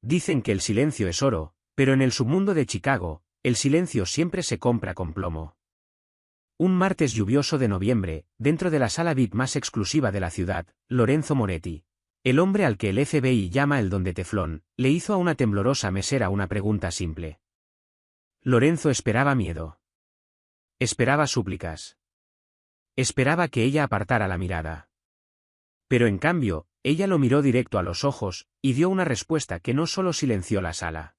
Dicen que el silencio es oro, pero en el submundo de Chicago, el silencio siempre se compra con plomo. Un martes lluvioso de noviembre, dentro de la sala VIP más exclusiva de la ciudad, Lorenzo Moretti, el hombre al que el FBI llama el Don de Teflón, le hizo a una temblorosa mesera una pregunta simple. Lorenzo esperaba miedo. Esperaba súplicas. Esperaba que ella apartara la mirada. Pero en cambio, ella lo miró directo a los ojos, y dio una respuesta que no solo silenció la sala.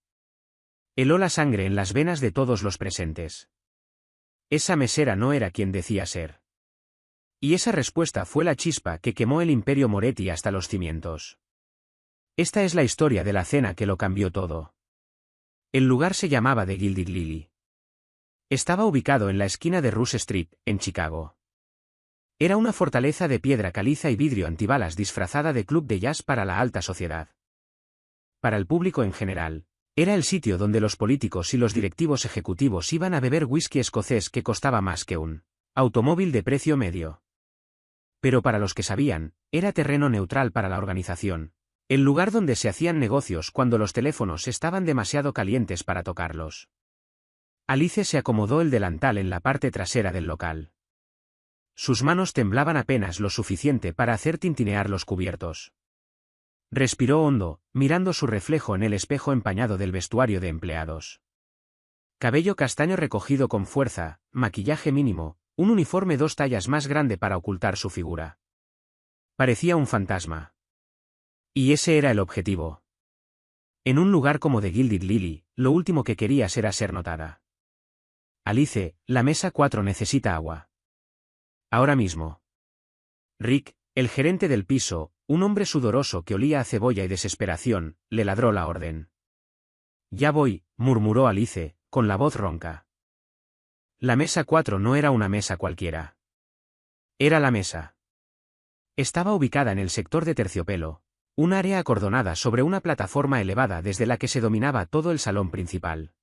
Heló la sangre en las venas de todos los presentes. Esa mesera no era quien decía ser. Y esa respuesta fue la chispa que quemó el imperio Moretti hasta los cimientos. Esta es la historia de la cena que lo cambió todo. El lugar se llamaba The Gilded Lily. Estaba ubicado en la esquina de Rush Street, en Chicago. Era una fortaleza de piedra caliza y vidrio antibalas disfrazada de club de jazz para la alta sociedad. Para el público en general, era el sitio donde los políticos y los directivos ejecutivos iban a beber whisky escocés que costaba más que un automóvil de precio medio. Pero para los que sabían, era terreno neutral para la organización, el lugar donde se hacían negocios cuando los teléfonos estaban demasiado calientes para tocarlos. Alice se acomodó el delantal en la parte trasera del local. Sus manos temblaban apenas lo suficiente para hacer tintinear los cubiertos. Respiró hondo, mirando su reflejo en el espejo empañado del vestuario de empleados. Cabello castaño recogido con fuerza, maquillaje mínimo, un uniforme 2 tallas más grande para ocultar su figura. Parecía un fantasma. Y ese era el objetivo. En un lugar como The Gilded Lily, lo último que querías era ser notada. Alice, la mesa 4 necesita agua. Ahora mismo. Rick, el gerente del piso, un hombre sudoroso que olía a cebolla y desesperación, le ladró la orden. Ya voy, murmuró Alice, con la voz ronca. La mesa 4 no era una mesa cualquiera. Era la mesa. Estaba ubicada en el sector de terciopelo, un área acordonada sobre una plataforma elevada desde la que se dominaba todo el salón principal.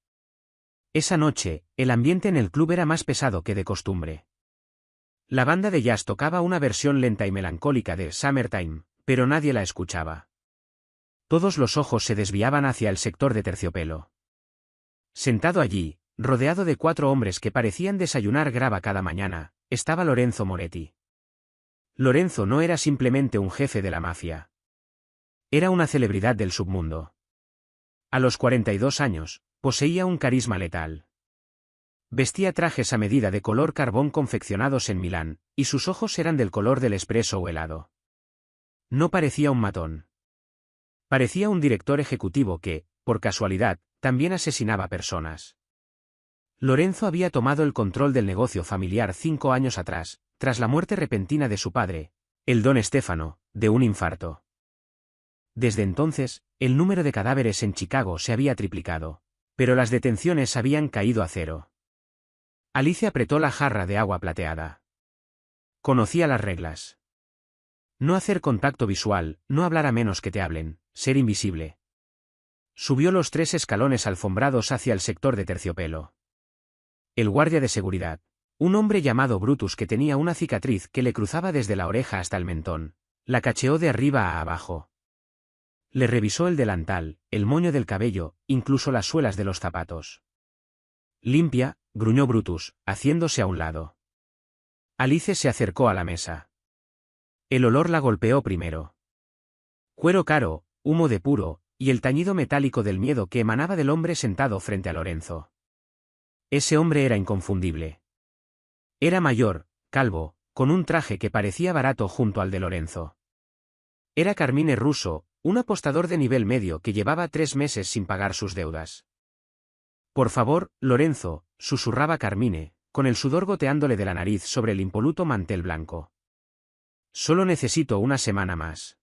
Esa noche, el ambiente en el club era más pesado que de costumbre. La banda de jazz tocaba una versión lenta y melancólica de Summertime, pero nadie la escuchaba. Todos los ojos se desviaban hacia el sector de terciopelo. Sentado allí, rodeado de 4 hombres que parecían desayunar grava cada mañana, estaba Lorenzo Moretti. Lorenzo no era simplemente un jefe de la mafia. Era una celebridad del submundo. A los 42 años, poseía un carisma letal. Vestía trajes a medida de color carbón confeccionados en Milán, y sus ojos eran del color del espresso o helado. No parecía un matón. Parecía un director ejecutivo que, por casualidad, también asesinaba personas. Lorenzo había tomado el control del negocio familiar 5 años atrás, tras la muerte repentina de su padre, el don Stefano, de un infarto. Desde entonces, el número de cadáveres en Chicago se había triplicado, pero las detenciones habían caído a 0. Alice apretó la jarra de agua plateada. Conocía las reglas. No hacer contacto visual, no hablar a menos que te hablen, ser invisible. Subió los 3 escalones alfombrados hacia el sector de terciopelo. El guardia de seguridad, un hombre llamado Brutus que tenía una cicatriz que le cruzaba desde la oreja hasta el mentón, la cacheó de arriba a abajo. Le revisó el delantal, el moño del cabello, incluso las suelas de los zapatos. Limpia, gruñó Brutus, haciéndose a un lado. Alice se acercó a la mesa. El olor la golpeó primero. Cuero caro, humo de puro, y el tañido metálico del miedo que emanaba del hombre sentado frente a Lorenzo. Ese hombre era inconfundible. Era mayor, calvo, con un traje que parecía barato junto al de Lorenzo. Era Carmine Russo, un apostador de nivel medio que llevaba 3 meses sin pagar sus deudas. Por favor, Lorenzo, susurraba Carmine, con el sudor goteándole de la nariz sobre el impoluto mantel blanco. Solo necesito una semana más.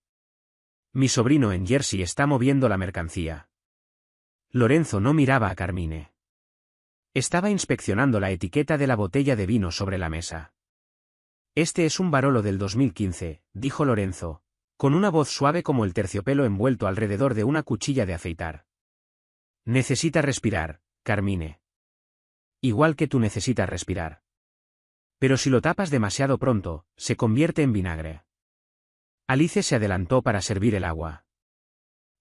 Mi sobrino en Jersey está moviendo la mercancía. Lorenzo no miraba a Carmine. Estaba inspeccionando la etiqueta de la botella de vino sobre la mesa. Este es un Barolo del 2015, dijo Lorenzo, con una voz suave como el terciopelo envuelto alrededor de una cuchilla de afeitar. Necesita respirar, Carmine. Igual que tú necesitas respirar. Pero si lo tapas demasiado pronto, se convierte en vinagre. Alice se adelantó para servir el agua.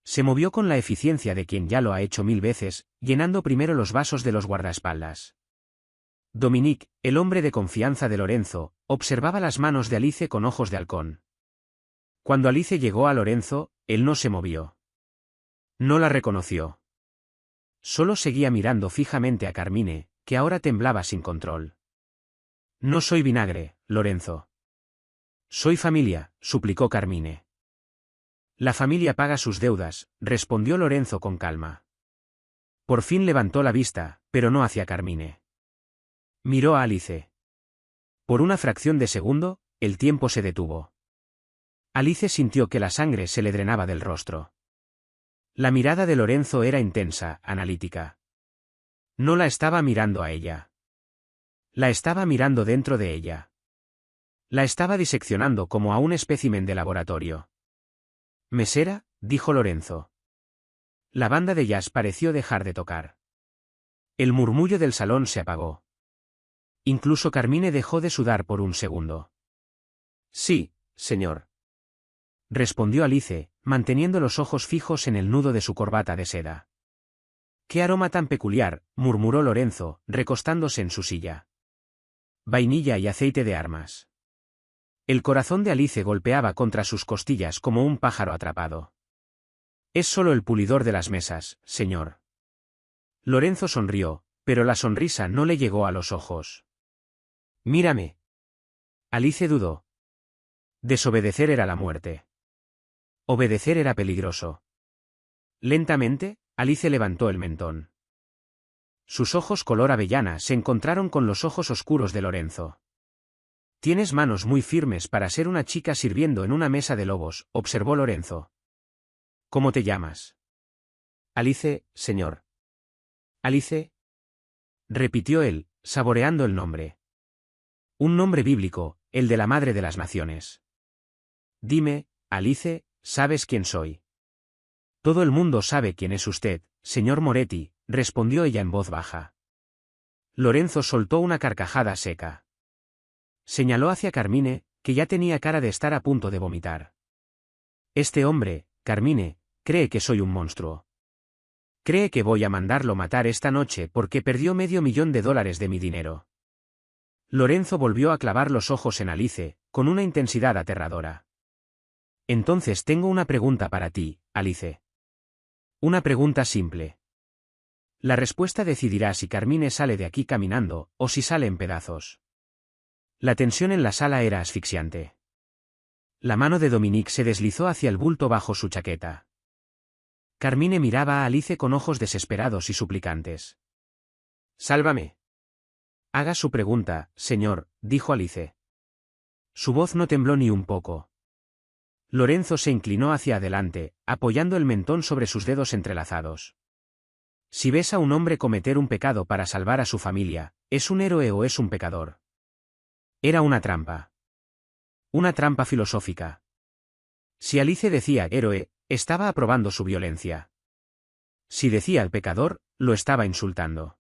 Se movió con la eficiencia de quien ya lo ha hecho 1000 veces, llenando primero los vasos de los guardaespaldas. Dominique, el hombre de confianza de Lorenzo, observaba las manos de Alice con ojos de halcón. Cuando Alice llegó a Lorenzo, él no se movió. No la reconoció. Solo seguía mirando fijamente a Carmine, que ahora temblaba sin control. No soy vinagre, Lorenzo. Soy familia, suplicó Carmine. La familia paga sus deudas, respondió Lorenzo con calma. Por fin levantó la vista, pero no hacia Carmine. Miró a Alice. Por una fracción de segundo, el tiempo se detuvo. Alice sintió que la sangre se le drenaba del rostro. La mirada de Lorenzo era intensa, analítica. No la estaba mirando a ella. La estaba mirando dentro de ella. La estaba diseccionando como a un espécimen de laboratorio. Mesera, dijo Lorenzo. La banda de jazz pareció dejar de tocar. El murmullo del salón se apagó. Incluso Carmine dejó de sudar por un segundo. Sí, señor. Respondió Alice, manteniendo los ojos fijos en el nudo de su corbata de seda. ¡Qué aroma tan peculiar!, murmuró Lorenzo, recostándose en su silla. Vainilla y aceite de armas. El corazón de Alice golpeaba contra sus costillas como un pájaro atrapado. Es solo el pulidor de las mesas, señor. Lorenzo sonrió, pero la sonrisa no le llegó a los ojos. Mírame. Alice dudó. Desobedecer era la muerte. Obedecer era peligroso. Lentamente, Alice levantó el mentón. Sus ojos color avellana se encontraron con los ojos oscuros de Lorenzo. Tienes manos muy firmes para ser una chica sirviendo en una mesa de lobos, observó Lorenzo. ¿Cómo te llamas? Alice, señor. Alice, repitió él, saboreando el nombre. Un nombre bíblico, el de la Madre de las Naciones. Dime, Alice, ¿sabes quién soy? Todo el mundo sabe quién es usted, señor Moretti, respondió ella en voz baja. Lorenzo soltó una carcajada seca. Señaló hacia Carmine, que ya tenía cara de estar a punto de vomitar. Este hombre, Carmine, cree que soy un monstruo. Cree que voy a mandarlo matar esta noche porque perdió $500,000 de mi dinero. Lorenzo volvió a clavar los ojos en Alice, con una intensidad aterradora. Entonces tengo una pregunta para ti, Alice. Una pregunta simple. La respuesta decidirá si Carmine sale de aquí caminando, o si sale en pedazos. La tensión en la sala era asfixiante. La mano de Dominique se deslizó hacia el bulto bajo su chaqueta. Carmine miraba a Alice con ojos desesperados y suplicantes. «Sálvame». «Haga su pregunta, señor», dijo Alice. Su voz no tembló ni un poco. Lorenzo se inclinó hacia adelante, apoyando el mentón sobre sus dedos entrelazados. Si ves a un hombre cometer un pecado para salvar a su familia, ¿es un héroe o es un pecador? Era una trampa. Una trampa filosófica. Si Alice decía héroe, estaba aprobando su violencia. Si decía el pecador, lo estaba insultando.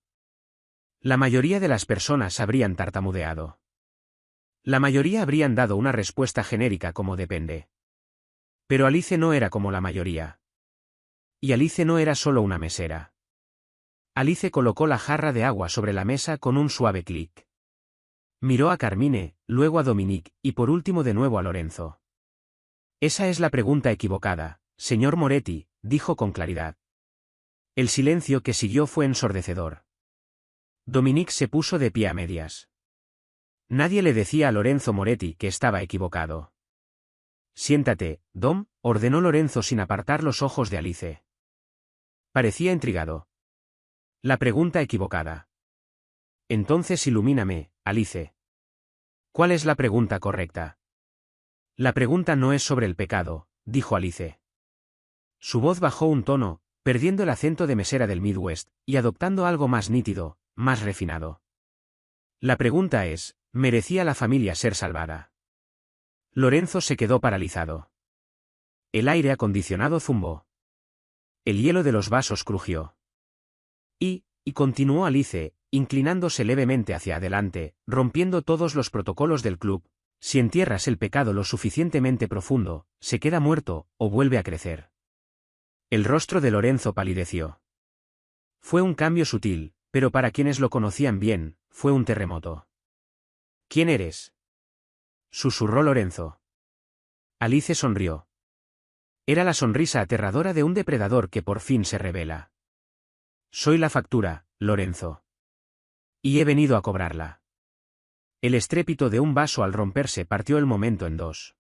La mayoría de las personas habrían tartamudeado. La mayoría habrían dado una respuesta genérica como depende. Pero Alice no era como la mayoría. Y Alice no era solo una mesera. Alice colocó la jarra de agua sobre la mesa con un suave clic. Miró a Carmine, luego a Dominique, y por último de nuevo a Lorenzo. Esa es la pregunta equivocada, señor Moretti, dijo con claridad. El silencio que siguió fue ensordecedor. Dominique se puso de pie a medias. Nadie le decía a Lorenzo Moretti que estaba equivocado. Siéntate, Dom, ordenó Lorenzo sin apartar los ojos de Alice. Parecía intrigado. La pregunta equivocada. Entonces ilumíname, Alice. ¿Cuál es la pregunta correcta? La pregunta no es sobre el pecado, dijo Alice. Su voz bajó un tono, perdiendo el acento de mesera del Midwest, y adoptando algo más nítido, más refinado. La pregunta es, ¿merecía la familia ser salvada? Lorenzo se quedó paralizado. El aire acondicionado zumbó. El hielo de los vasos crujió. Y continuó Alice, inclinándose levemente hacia adelante, rompiendo todos los protocolos del club, si entierras el pecado lo suficientemente profundo, se queda muerto, o vuelve a crecer. El rostro de Lorenzo palideció. Fue un cambio sutil, pero para quienes lo conocían bien, fue un terremoto. ¿Quién eres?, susurró Lorenzo. Alice sonrió. Era la sonrisa aterradora de un depredador que por fin se revela. Soy la factura, Lorenzo. Y he venido a cobrarla. El estrépito de un vaso al romperse partió el momento en dos.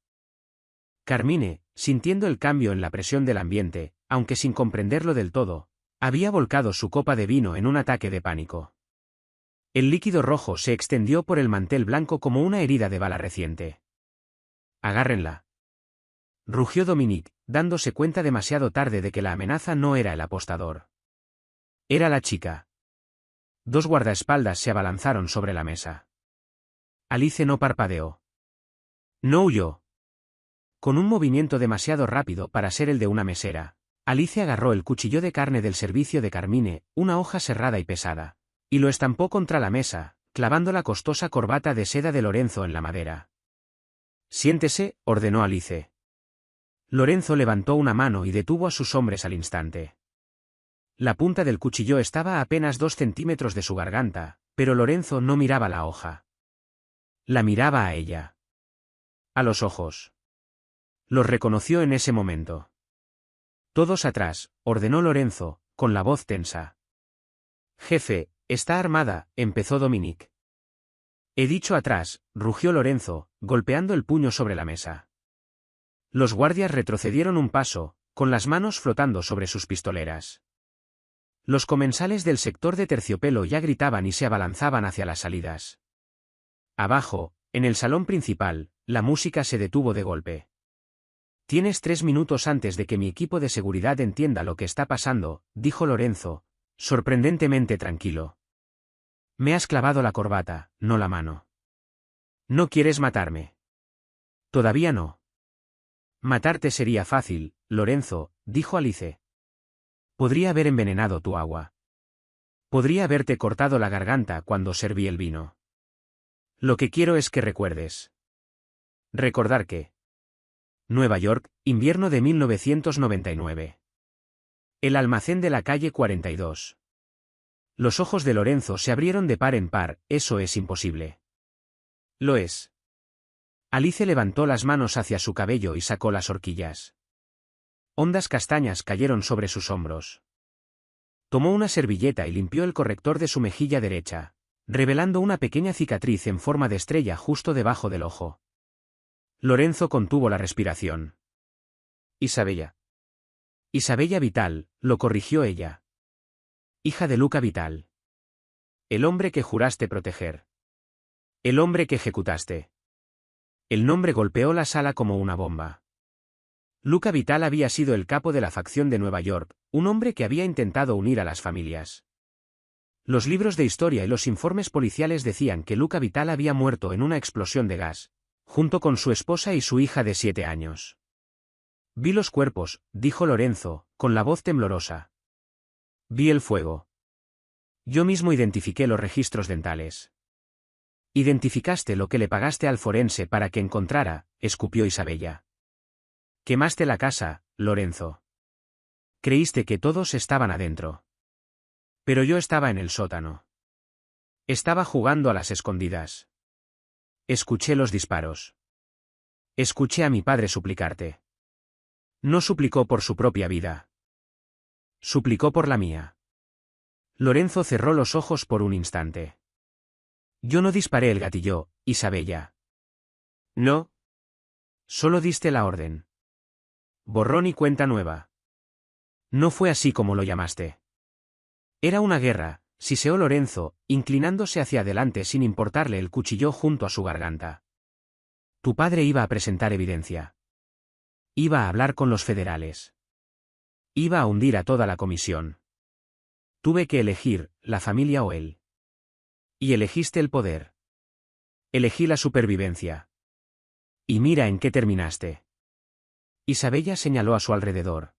Carmine, sintiendo el cambio en la presión del ambiente, aunque sin comprenderlo del todo, había volcado su copa de vino en un ataque de pánico. El líquido rojo se extendió por el mantel blanco como una herida de bala reciente. «Agárrenla», rugió Dominique, dándose cuenta demasiado tarde de que la amenaza no era el apostador. Era la chica. Dos guardaespaldas se abalanzaron sobre la mesa. Alice no parpadeó. No huyó. Con un movimiento demasiado rápido para ser el de una mesera, Alice agarró el cuchillo de carne del servicio de Carmine, una hoja serrada y pesada, y lo estampó contra la mesa, clavando la costosa corbata de seda de Lorenzo en la madera. «Siéntese», ordenó Alice. Lorenzo levantó una mano y detuvo a sus hombres al instante. La punta del cuchillo estaba a apenas 2 centímetros de su garganta, pero Lorenzo no miraba la hoja. La miraba a ella. A los ojos. Los reconoció en ese momento. «Todos atrás», ordenó Lorenzo, con la voz tensa. «Jefe, está armada», empezó Dominique. «He dicho atrás», rugió Lorenzo, golpeando el puño sobre la mesa. Los guardias retrocedieron un paso, con las manos flotando sobre sus pistoleras. Los comensales del sector de terciopelo ya gritaban y se abalanzaban hacia las salidas. Abajo, en el salón principal, la música se detuvo de golpe. «Tienes 3 minutos antes de que mi equipo de seguridad entienda lo que está pasando», dijo Lorenzo, sorprendentemente tranquilo. «Me has clavado la corbata, no la mano. ¿No quieres matarme?» «Todavía no». «Matarte sería fácil, Lorenzo», dijo Alice. «Podría haber envenenado tu agua. Podría haberte cortado la garganta cuando serví el vino. Lo que quiero es que recuerdes. Recordar que. Nueva York, invierno de 1999. El almacén de la calle 42. Los ojos de Lorenzo se abrieron de par en par. «Eso es imposible». «Lo es». Alice levantó las manos hacia su cabello y sacó las horquillas. Hondas castañas cayeron sobre sus hombros. Tomó una servilleta y limpió el corrector de su mejilla derecha, revelando una pequeña cicatriz en forma de estrella justo debajo del ojo. Lorenzo contuvo la respiración. «Isabella». «Isabella Vital», lo corrigió ella. «Hija de Luca Vital. El hombre que juraste proteger. El hombre que ejecutaste». El nombre golpeó la sala como una bomba. Luca Vital había sido el capo de la facción de Nueva York, un hombre que había intentado unir a las familias. Los libros de historia y los informes policiales decían que Luca Vital había muerto en una explosión de gas, junto con su esposa y su hija de 7 años. «Vi los cuerpos», dijo Lorenzo, con la voz temblorosa. «Vi el fuego. Yo mismo identifiqué los registros dentales». «Identificaste lo que le pagaste al forense para que encontrara», escupió Isabella. «Quemaste la casa, Lorenzo. Creíste que todos estaban adentro. Pero yo estaba en el sótano. Estaba jugando a las escondidas. Escuché los disparos. Escuché a mi padre suplicarte. No suplicó por su propia vida. Suplicó por la mía». Lorenzo cerró los ojos por un instante. «Yo no disparé el gatillo, Isabella». «No». «Solo diste la orden. Borrón y cuenta nueva». «No fue así como lo llamaste». «Era una guerra», siseó Lorenzo, inclinándose hacia adelante sin importarle el cuchillo junto a su garganta. «Tu padre iba a presentar evidencia. Iba a hablar con los federales. Iba a hundir a toda la comisión. Tuve que elegir, la familia o él. Y elegiste el poder. Elegí la supervivencia. Y mira en qué terminaste». Isabella señaló a su alrededor.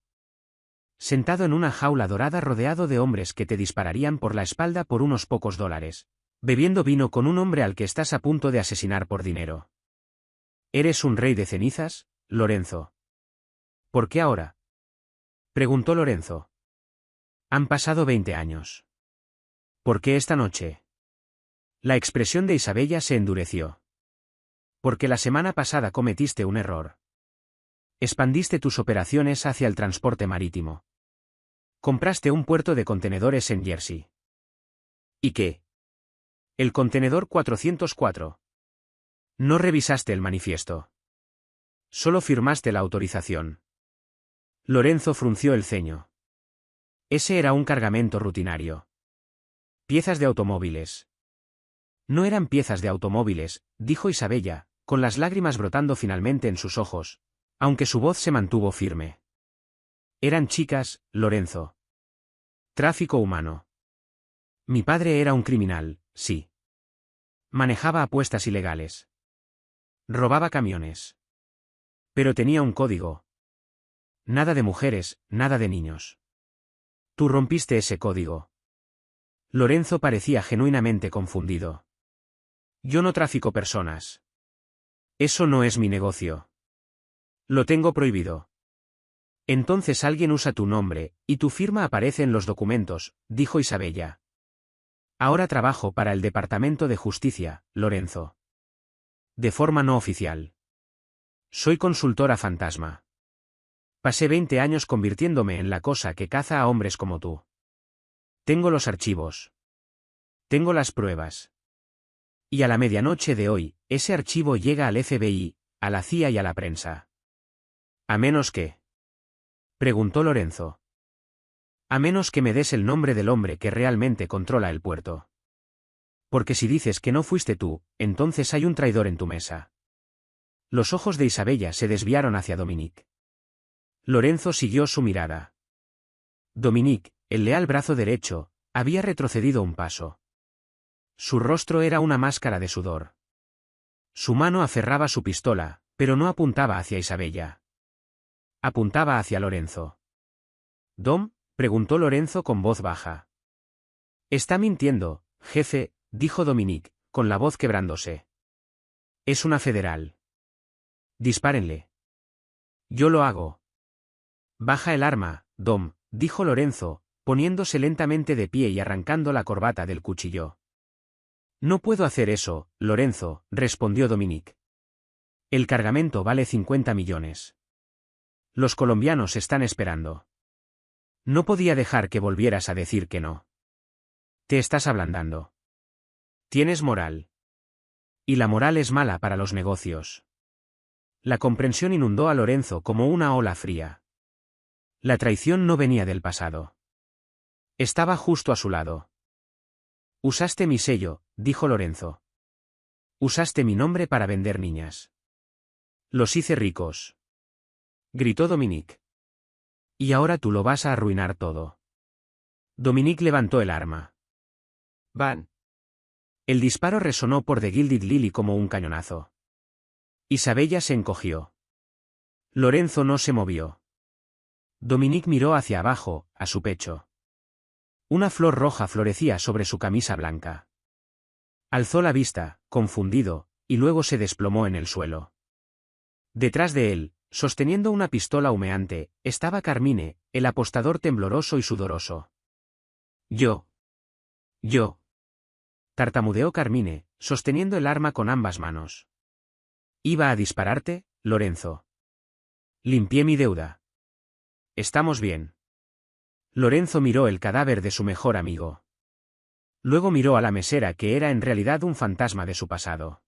«Sentado en una jaula dorada rodeado de hombres que te dispararían por la espalda por unos pocos dólares, bebiendo vino con un hombre al que estás a punto de asesinar por dinero. ¿Eres un rey de cenizas, Lorenzo? ¿Por qué ahora?» Preguntó Lorenzo. Han pasado 20 años. ¿Por qué esta noche? La expresión de Isabella se endureció. Porque la semana pasada cometiste un error. Expandiste tus operaciones hacia el transporte marítimo. Compraste un puerto de contenedores en Jersey. ¿Y qué? El contenedor 404. No revisaste el manifiesto. Solo firmaste la autorización. Lorenzo frunció el ceño. Ese era un cargamento rutinario. Piezas de automóviles. No eran piezas de automóviles, dijo Isabella, con las lágrimas brotando finalmente en sus ojos, aunque su voz se mantuvo firme. Eran chicas, Lorenzo. Tráfico humano. Mi padre era un criminal, sí. Manejaba apuestas ilegales. Robaba camiones. Pero tenía un código. Nada de mujeres, nada de niños. Tú rompiste ese código. Lorenzo parecía genuinamente confundido. Yo no trafico personas. Eso no es mi negocio. Lo tengo prohibido. Entonces alguien usa tu nombre, y tu firma aparece en los documentos, dijo Isabella. Ahora trabajo para el Departamento de Justicia, Lorenzo. De forma no oficial. Soy consultora fantasma. Pasé 20 años convirtiéndome en la cosa que caza a hombres como tú. Tengo los archivos. Tengo las pruebas. Y a la medianoche de hoy, ese archivo llega al FBI, a la CIA y a la prensa. ¿A menos que? Preguntó Lorenzo. A menos que me des el nombre del hombre que realmente controla el puerto. Porque si dices que no fuiste tú, entonces hay un traidor en tu mesa. Los ojos de Isabella se desviaron hacia Dominique. Lorenzo siguió su mirada. Dominique, el leal brazo derecho, había retrocedido un paso. Su rostro era una máscara de sudor. Su mano aferraba su pistola, pero no apuntaba hacia Isabella. Apuntaba hacia Lorenzo. «¿Dom?», preguntó Lorenzo con voz baja. «Está mintiendo, jefe», dijo Dominique, con la voz quebrándose. «Es una federal. Dispárenle». «Yo lo hago». «Baja el arma, Dom», dijo Lorenzo, poniéndose lentamente de pie y arrancando la corbata del cuchillo. «No puedo hacer eso, Lorenzo», respondió Dominique. «El cargamento vale 50 millones. Los colombianos están esperando. No podía dejar que volvieras a decir que no. Te estás ablandando. Tienes moral. Y la moral es mala para los negocios». La comprensión inundó a Lorenzo como una ola fría. La traición no venía del pasado. Estaba justo a su lado. «Usaste mi sello», dijo Lorenzo. «Usaste mi nombre para vender niñas. Los hice ricos», gritó Dominique. «Y ahora tú lo vas a arruinar todo». Dominique levantó el arma. «Van». El disparo resonó por The Gilded Lily como un cañonazo. Isabella se encogió. Lorenzo no se movió. Dominique miró hacia abajo, a su pecho. Una flor roja florecía sobre su camisa blanca. Alzó la vista, confundido, y luego se desplomó en el suelo. Detrás de él, sosteniendo una pistola humeante, estaba Carmine, el apostador tembloroso y sudoroso. Yo. Tartamudeó Carmine, sosteniendo el arma con ambas manos. «¿Iba a dispararte, Lorenzo?» «Limpié mi deuda. Estamos bien». Lorenzo miró el cadáver de su mejor amigo. Luego miró a la mesera que era en realidad un fantasma de su pasado.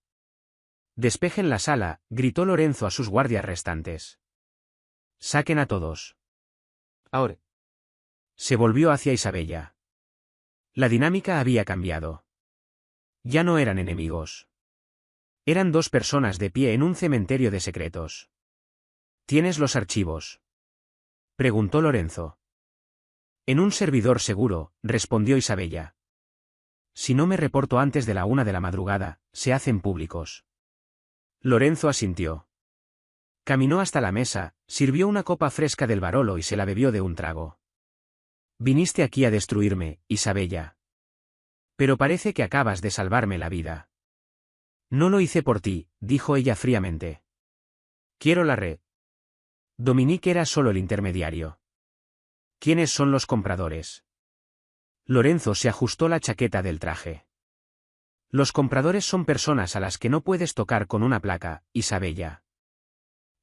«Despejen la sala», gritó Lorenzo a sus guardias restantes. «Saquen a todos». «Ahora». Se volvió hacia Isabella. La dinámica había cambiado. Ya no eran enemigos. Eran dos personas de pie en un cementerio de secretos. «¿Tienes los archivos?», preguntó Lorenzo. «En un servidor seguro», respondió Isabella. «Si no me reporto antes de la 1 de la madrugada, se hacen públicos». Lorenzo asintió. Caminó hasta la mesa, sirvió una copa fresca del Barolo y se la bebió de un trago. «Viniste aquí a destruirme, Isabella. Pero parece que acabas de salvarme la vida». «No lo hice por ti», dijo ella fríamente. «Quiero la red». Dominique era solo el intermediario. ¿Quiénes son los compradores? Lorenzo se ajustó la chaqueta del traje. Los compradores son personas a las que no puedes tocar con una placa, Isabella.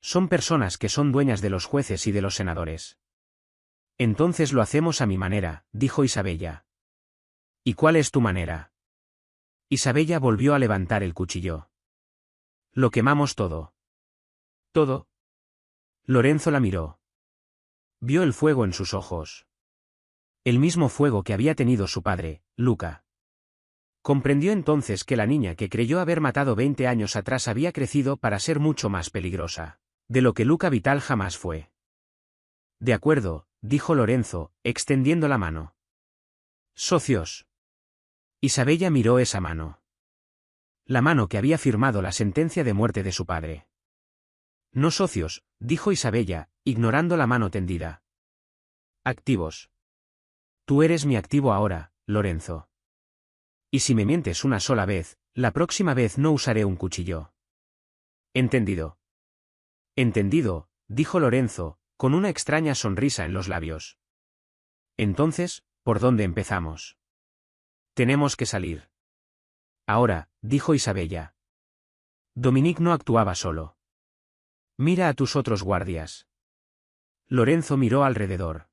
Son personas que son dueñas de los jueces y de los senadores. Entonces lo hacemos a mi manera, dijo Isabella. ¿Y cuál es tu manera? Isabella volvió a levantar el cuchillo. Lo quemamos todo. ¿Todo? Lorenzo la miró. Vio el fuego en sus ojos. El mismo fuego que había tenido su padre, Luca. Comprendió entonces que la niña que creyó haber matado 20 años atrás había crecido para ser mucho más peligrosa de lo que Luca Vital jamás fue. De acuerdo, dijo Lorenzo, extendiendo la mano. Socios. Isabella miró esa mano. La mano que había firmado la sentencia de muerte de su padre. No socios, dijo Isabella, ignorando la mano tendida. Activos. Tú eres mi activo ahora, Lorenzo. Y si me mientes una sola vez, la próxima vez no usaré un cuchillo. Entendido. Entendido, dijo Lorenzo, con una extraña sonrisa en los labios. Entonces, ¿por dónde empezamos? Tenemos que salir. Ahora, dijo Isabella. Dominique no actuaba solo. Mira a tus otros guardias. Lorenzo miró alrededor.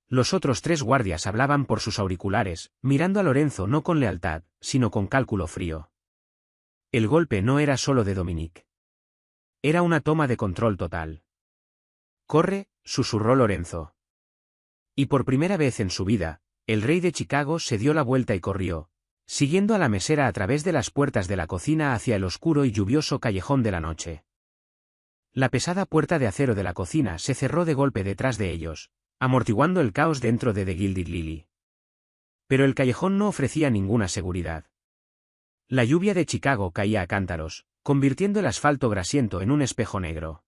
Los otros 3 guardias hablaban por sus auriculares, mirando a Lorenzo no con lealtad, sino con cálculo frío. El golpe no era solo de Dominique. Era una toma de control total. Corre, susurró Lorenzo. Y por primera vez en su vida, el rey de Chicago se dio la vuelta y corrió, siguiendo a la mesera a través de las puertas de la cocina hacia el oscuro y lluvioso callejón de la noche. La pesada puerta de acero de la cocina se cerró de golpe detrás de ellos, amortiguando el caos dentro de The Gilded Lily. Pero el callejón no ofrecía ninguna seguridad. La lluvia de Chicago caía a cántaros, convirtiendo el asfalto grasiento en un espejo negro.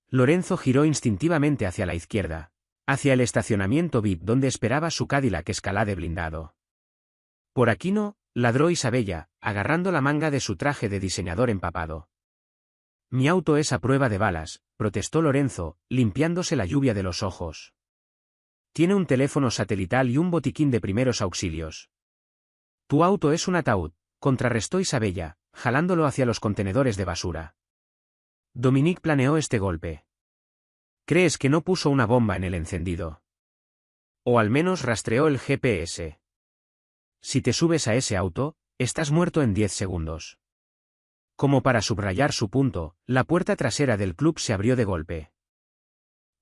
Lorenzo giró instintivamente hacia la izquierda, hacia el estacionamiento VIP donde esperaba su Cadillac Escalade blindado. Por aquí no, ladró Isabella, agarrando la manga de su traje de diseñador empapado. Mi auto es a prueba de balas, protestó Lorenzo, limpiándose la lluvia de los ojos. Tiene un teléfono satelital y un botiquín de primeros auxilios. Tu auto es un ataúd, contrarrestó Isabella, jalándolo hacia los contenedores de basura. Dominique planeó este golpe. ¿Crees que no puso una bomba en el encendido? O al menos rastreó el GPS. Si te subes a ese auto, estás muerto en 10 segundos. Como para subrayar su punto, la puerta trasera del club se abrió de golpe.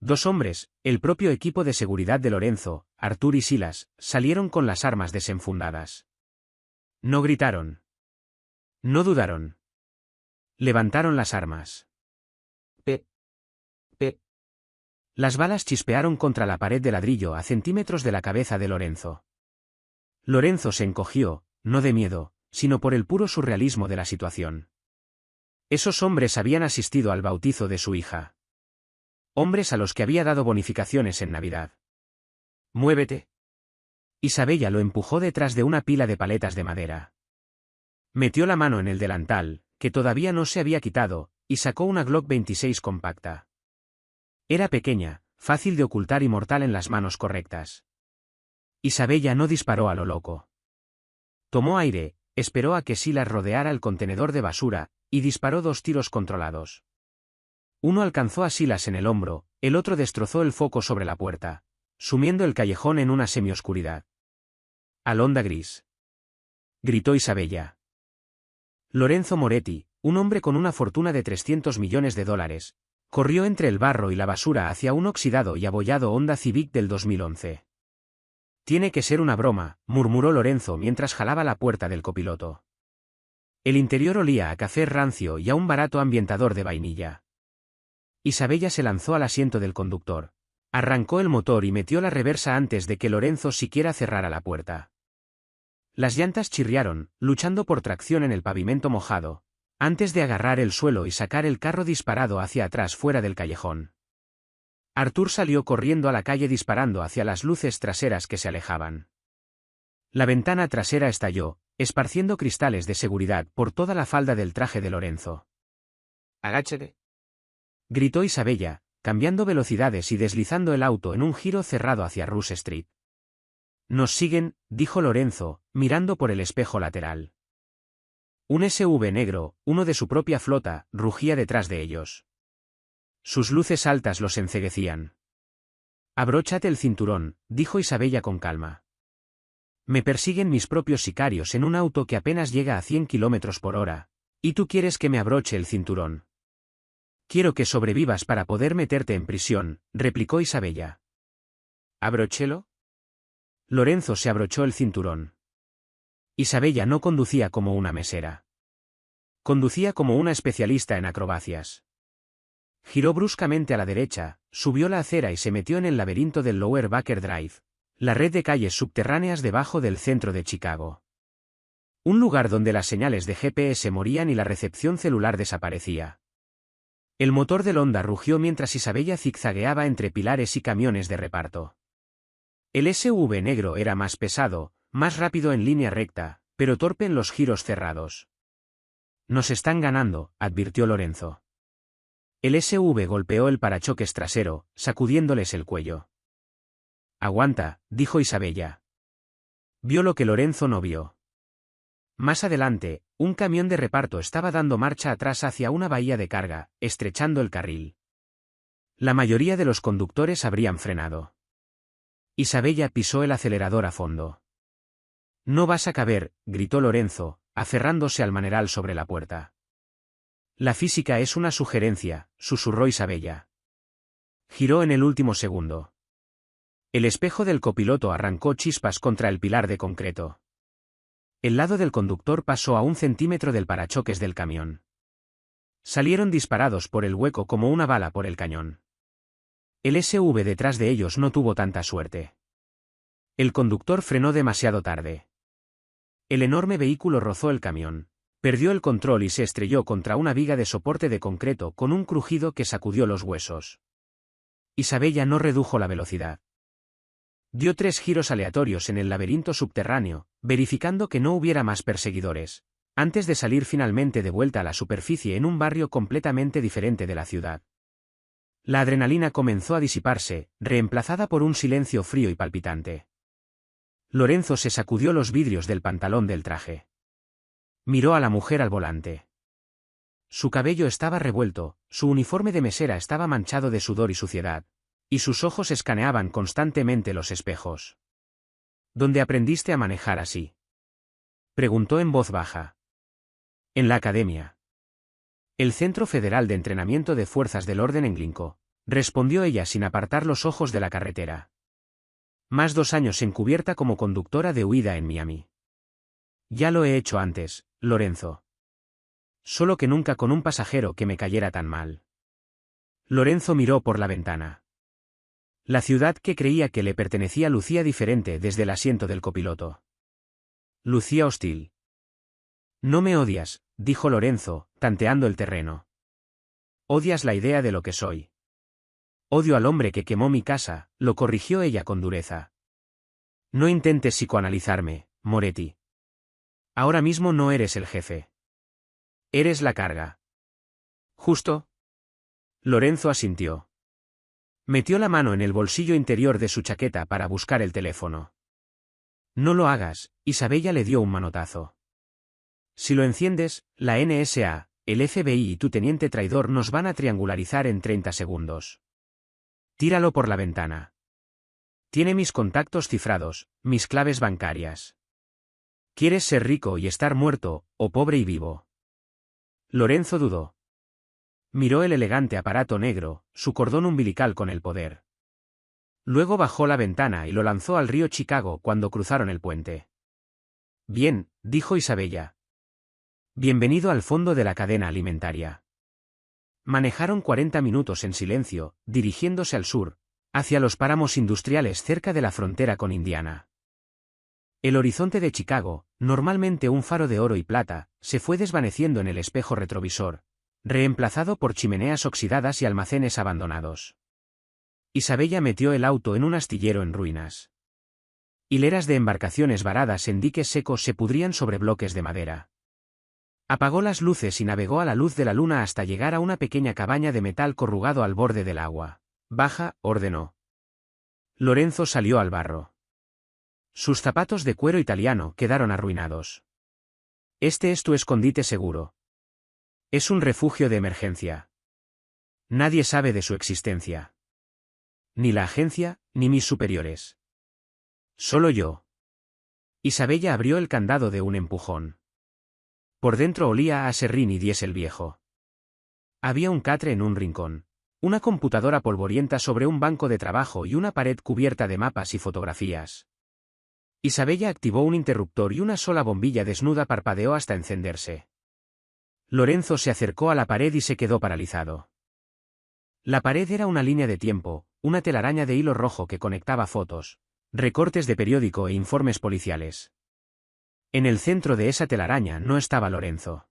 2 hombres, el propio equipo de seguridad de Lorenzo, Artur y Silas, salieron con las armas desenfundadas. No gritaron. No dudaron. Levantaron las armas. Las balas chispearon contra la pared de ladrillo a centímetros de la cabeza de Lorenzo. Lorenzo se encogió, no de miedo, sino por el puro surrealismo de la situación. Esos hombres habían asistido al bautizo de su hija. Hombres a los que había dado bonificaciones en Navidad. Muévete. Isabella lo empujó detrás de una pila de paletas de madera. Metió la mano en el delantal, que todavía no se había quitado, y sacó una Glock 26 compacta. Era pequeña, fácil de ocultar y mortal en las manos correctas. Isabella no disparó a lo loco. Tomó aire, esperó a que Silas rodeara el contenedor de basura, y disparó 2 tiros controlados. Uno alcanzó a Silas en el hombro, el otro destrozó el foco sobre la puerta, sumiendo el callejón en una semioscuridad. Alondra gris. Gritó Isabella. Lorenzo Moretti, un hombre con una fortuna de $300 millones, corrió entre el barro y la basura hacia un oxidado y abollado Honda Civic del 2011. Tiene que ser una broma, murmuró Lorenzo mientras jalaba la puerta del copiloto. El interior olía a café rancio y a un barato ambientador de vainilla. Isabella se lanzó al asiento del conductor, arrancó el motor y metió la reversa antes de que Lorenzo siquiera cerrara la puerta. Las llantas chirriaron, luchando por tracción en el pavimento mojado, antes de agarrar el suelo y sacar el carro disparado hacia atrás fuera del callejón. Artur salió corriendo a la calle disparando hacia las luces traseras que se alejaban. La ventana trasera estalló, esparciendo cristales de seguridad por toda la falda del traje de Lorenzo. «Agáchate», gritó Isabella, cambiando velocidades y deslizando el auto en un giro cerrado hacia Rush Street. «Nos siguen», dijo Lorenzo, mirando por el espejo lateral. Un SUV negro, uno de su propia flota, rugía detrás de ellos. Sus luces altas los enceguecían. «Abróchate el cinturón», dijo Isabella con calma. «Me persiguen mis propios sicarios en un auto que apenas llega a 100 kilómetros por hora, y tú quieres que me abroche el cinturón». «Quiero que sobrevivas para poder meterte en prisión», replicó Isabella. «¿Abróchelo?» Lorenzo se abrochó el cinturón. Isabella no conducía como una mesera. Conducía como una especialista en acrobacias. Giró bruscamente a la derecha, subió la acera y se metió en el laberinto del Lower Baker Drive, la red de calles subterráneas debajo del centro de Chicago. Un lugar donde las señales de GPS morían y la recepción celular desaparecía. El motor del Honda rugió mientras Isabella zigzagueaba entre pilares y camiones de reparto. El SUV negro era más pesado, más rápido en línea recta, pero torpe en los giros cerrados. «Nos están ganando», advirtió Lorenzo. El SUV golpeó el parachoques trasero, sacudiéndoles el cuello. «Aguanta», dijo Isabella. Vio lo que Lorenzo no vio. Más adelante, un camión de reparto estaba dando marcha atrás hacia una bahía de carga, estrechando el carril. La mayoría de los conductores habrían frenado. Isabella pisó el acelerador a fondo. «No vas a caber», gritó Lorenzo, aferrándose al maneral sobre la puerta. «La física es una sugerencia», susurró Isabella. Giró en el último segundo. El espejo del copiloto arrancó chispas contra el pilar de concreto. El lado del conductor pasó a 1 centímetro del parachoques del camión. Salieron disparados por el hueco como una bala por el cañón. El SUV detrás de ellos no tuvo tanta suerte. El conductor frenó demasiado tarde. El enorme vehículo rozó el camión, perdió el control y se estrelló contra una viga de soporte de concreto con un crujido que sacudió los huesos. Isabella no redujo la velocidad. Dio 3 giros aleatorios en el laberinto subterráneo, verificando que no hubiera más perseguidores, antes de salir finalmente de vuelta a la superficie en un barrio completamente diferente de la ciudad. La adrenalina comenzó a disiparse, reemplazada por un silencio frío y palpitante. Lorenzo se sacudió los vidrios del pantalón del traje. Miró a la mujer al volante. Su cabello estaba revuelto, su uniforme de mesera estaba manchado de sudor y suciedad, y sus ojos escaneaban constantemente los espejos. «¿Dónde aprendiste a manejar así?», preguntó en voz baja. «En la academia». «El Centro Federal de Entrenamiento de Fuerzas del Orden en Glinco», respondió ella sin apartar los ojos de la carretera. «Más 2 años encubierta como conductora de huida en Miami». «Ya lo he hecho antes, Lorenzo. Solo que nunca con un pasajero que me cayera tan mal». Lorenzo miró por la ventana. La ciudad que creía que le pertenecía lucía diferente desde el asiento del copiloto. Lucía hostil. «No me odias», dijo Lorenzo, tanteando el terreno. «Odias la idea de lo que soy». «Odio al hombre que quemó mi casa», lo corrigió ella con dureza. «No intentes psicoanalizarme, Moretti. Ahora mismo no eres el jefe. Eres la carga». «¿Justo?». Lorenzo asintió. Metió la mano en el bolsillo interior de su chaqueta para buscar el teléfono. «No lo hagas», Isabella le dio un manotazo. «Si lo enciendes, la NSA, el FBI y tu teniente traidor nos van a triangularizar en 30 segundos. Tíralo por la ventana. Tiene mis contactos cifrados, mis claves bancarias. ¿Quieres ser rico y estar muerto, o pobre y vivo?». Lorenzo dudó. Miró el elegante aparato negro, su cordón umbilical con el poder. Luego bajó la ventana y lo lanzó al río Chicago cuando cruzaron el puente. «Bien», dijo Isabella. «Bienvenido al fondo de la cadena alimentaria». Manejaron 40 minutos en silencio, dirigiéndose al sur, hacia los páramos industriales cerca de la frontera con Indiana. El horizonte de Chicago, normalmente un faro de oro y plata, se fue desvaneciendo en el espejo retrovisor, reemplazado por chimeneas oxidadas y almacenes abandonados. Isabella metió el auto en un astillero en ruinas. Hileras de embarcaciones varadas en diques secos se pudrían sobre bloques de madera. Apagó las luces y navegó a la luz de la luna hasta llegar a una pequeña cabaña de metal corrugado al borde del agua. Baja, ordenó. Lorenzo salió al barro. Sus zapatos de cuero italiano quedaron arruinados. Este es tu escondite seguro. Es un refugio de emergencia. Nadie sabe de su existencia. Ni la agencia, ni mis superiores. Solo yo. Isabella abrió el candado de un empujón. Por dentro olía a serrín y diésel viejo. Había un catre en un rincón, una computadora polvorienta sobre un banco de trabajo y una pared cubierta de mapas y fotografías. Isabella activó un interruptor y una sola bombilla desnuda parpadeó hasta encenderse. Lorenzo se acercó a la pared y se quedó paralizado. La pared era una línea de tiempo, una telaraña de hilo rojo que conectaba fotos, recortes de periódico e informes policiales. En el centro de esa telaraña no estaba Lorenzo.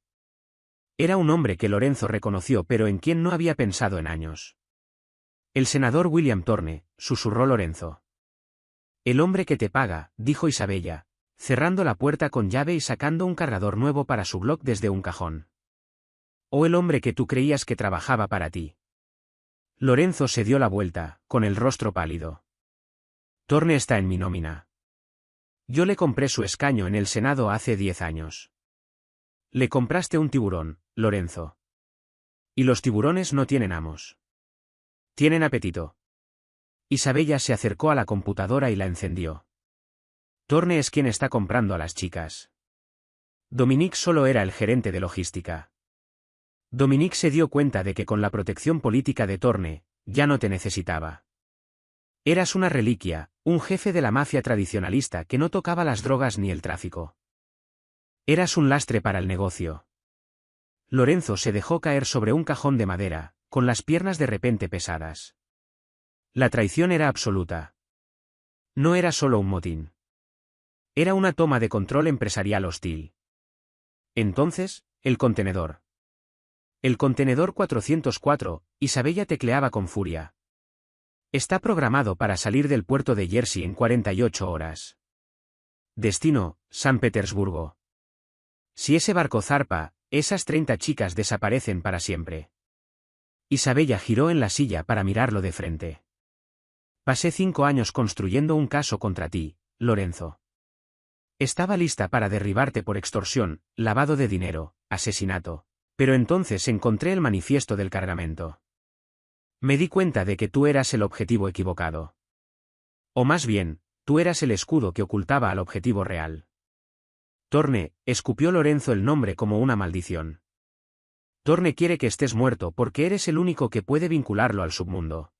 Era un hombre que Lorenzo reconoció pero en quien no había pensado en años. El senador William Thorne, susurró Lorenzo. El hombre que te paga, dijo Isabella, cerrando la puerta con llave y sacando un cargador nuevo para su blog desde un cajón. O el hombre que tú creías que trabajaba para ti. Lorenzo se dio la vuelta, con el rostro pálido. Thorne está en mi nómina. Yo le compré su escaño en el Senado hace 10 años. Le compraste un tiburón, Lorenzo. Y los tiburones no tienen amos. Tienen apetito. Isabella se acercó a la computadora y la encendió. Thorne es quien está comprando a las chicas. Dominique solo era el gerente de logística. Dominique se dio cuenta de que con la protección política de Thorne, ya no te necesitaba. Eras una reliquia, un jefe de la mafia tradicionalista que no tocaba las drogas ni el tráfico. Eras un lastre para el negocio. Lorenzo se dejó caer sobre un cajón de madera, con las piernas de repente pesadas. La traición era absoluta. No era solo un motín. Era una toma de control empresarial hostil. Entonces, el contenedor. El contenedor 404, Isabella tecleaba con furia. Está programado para salir del puerto de Jersey en 48 horas. Destino, San Petersburgo. Si ese barco zarpa, esas 30 chicas desaparecen para siempre. Isabella giró en la silla para mirarlo de frente. Pasé 5 años construyendo un caso contra ti, Lorenzo. Estaba lista para derribarte por extorsión, lavado de dinero, asesinato. Pero entonces encontré el manifiesto del cargamento. Me di cuenta de que tú eras el objetivo equivocado. O más bien, tú eras el escudo que ocultaba al objetivo real. Thorne, escupió Lorenzo el nombre como una maldición. Thorne quiere que estés muerto porque eres el único que puede vincularlo al submundo.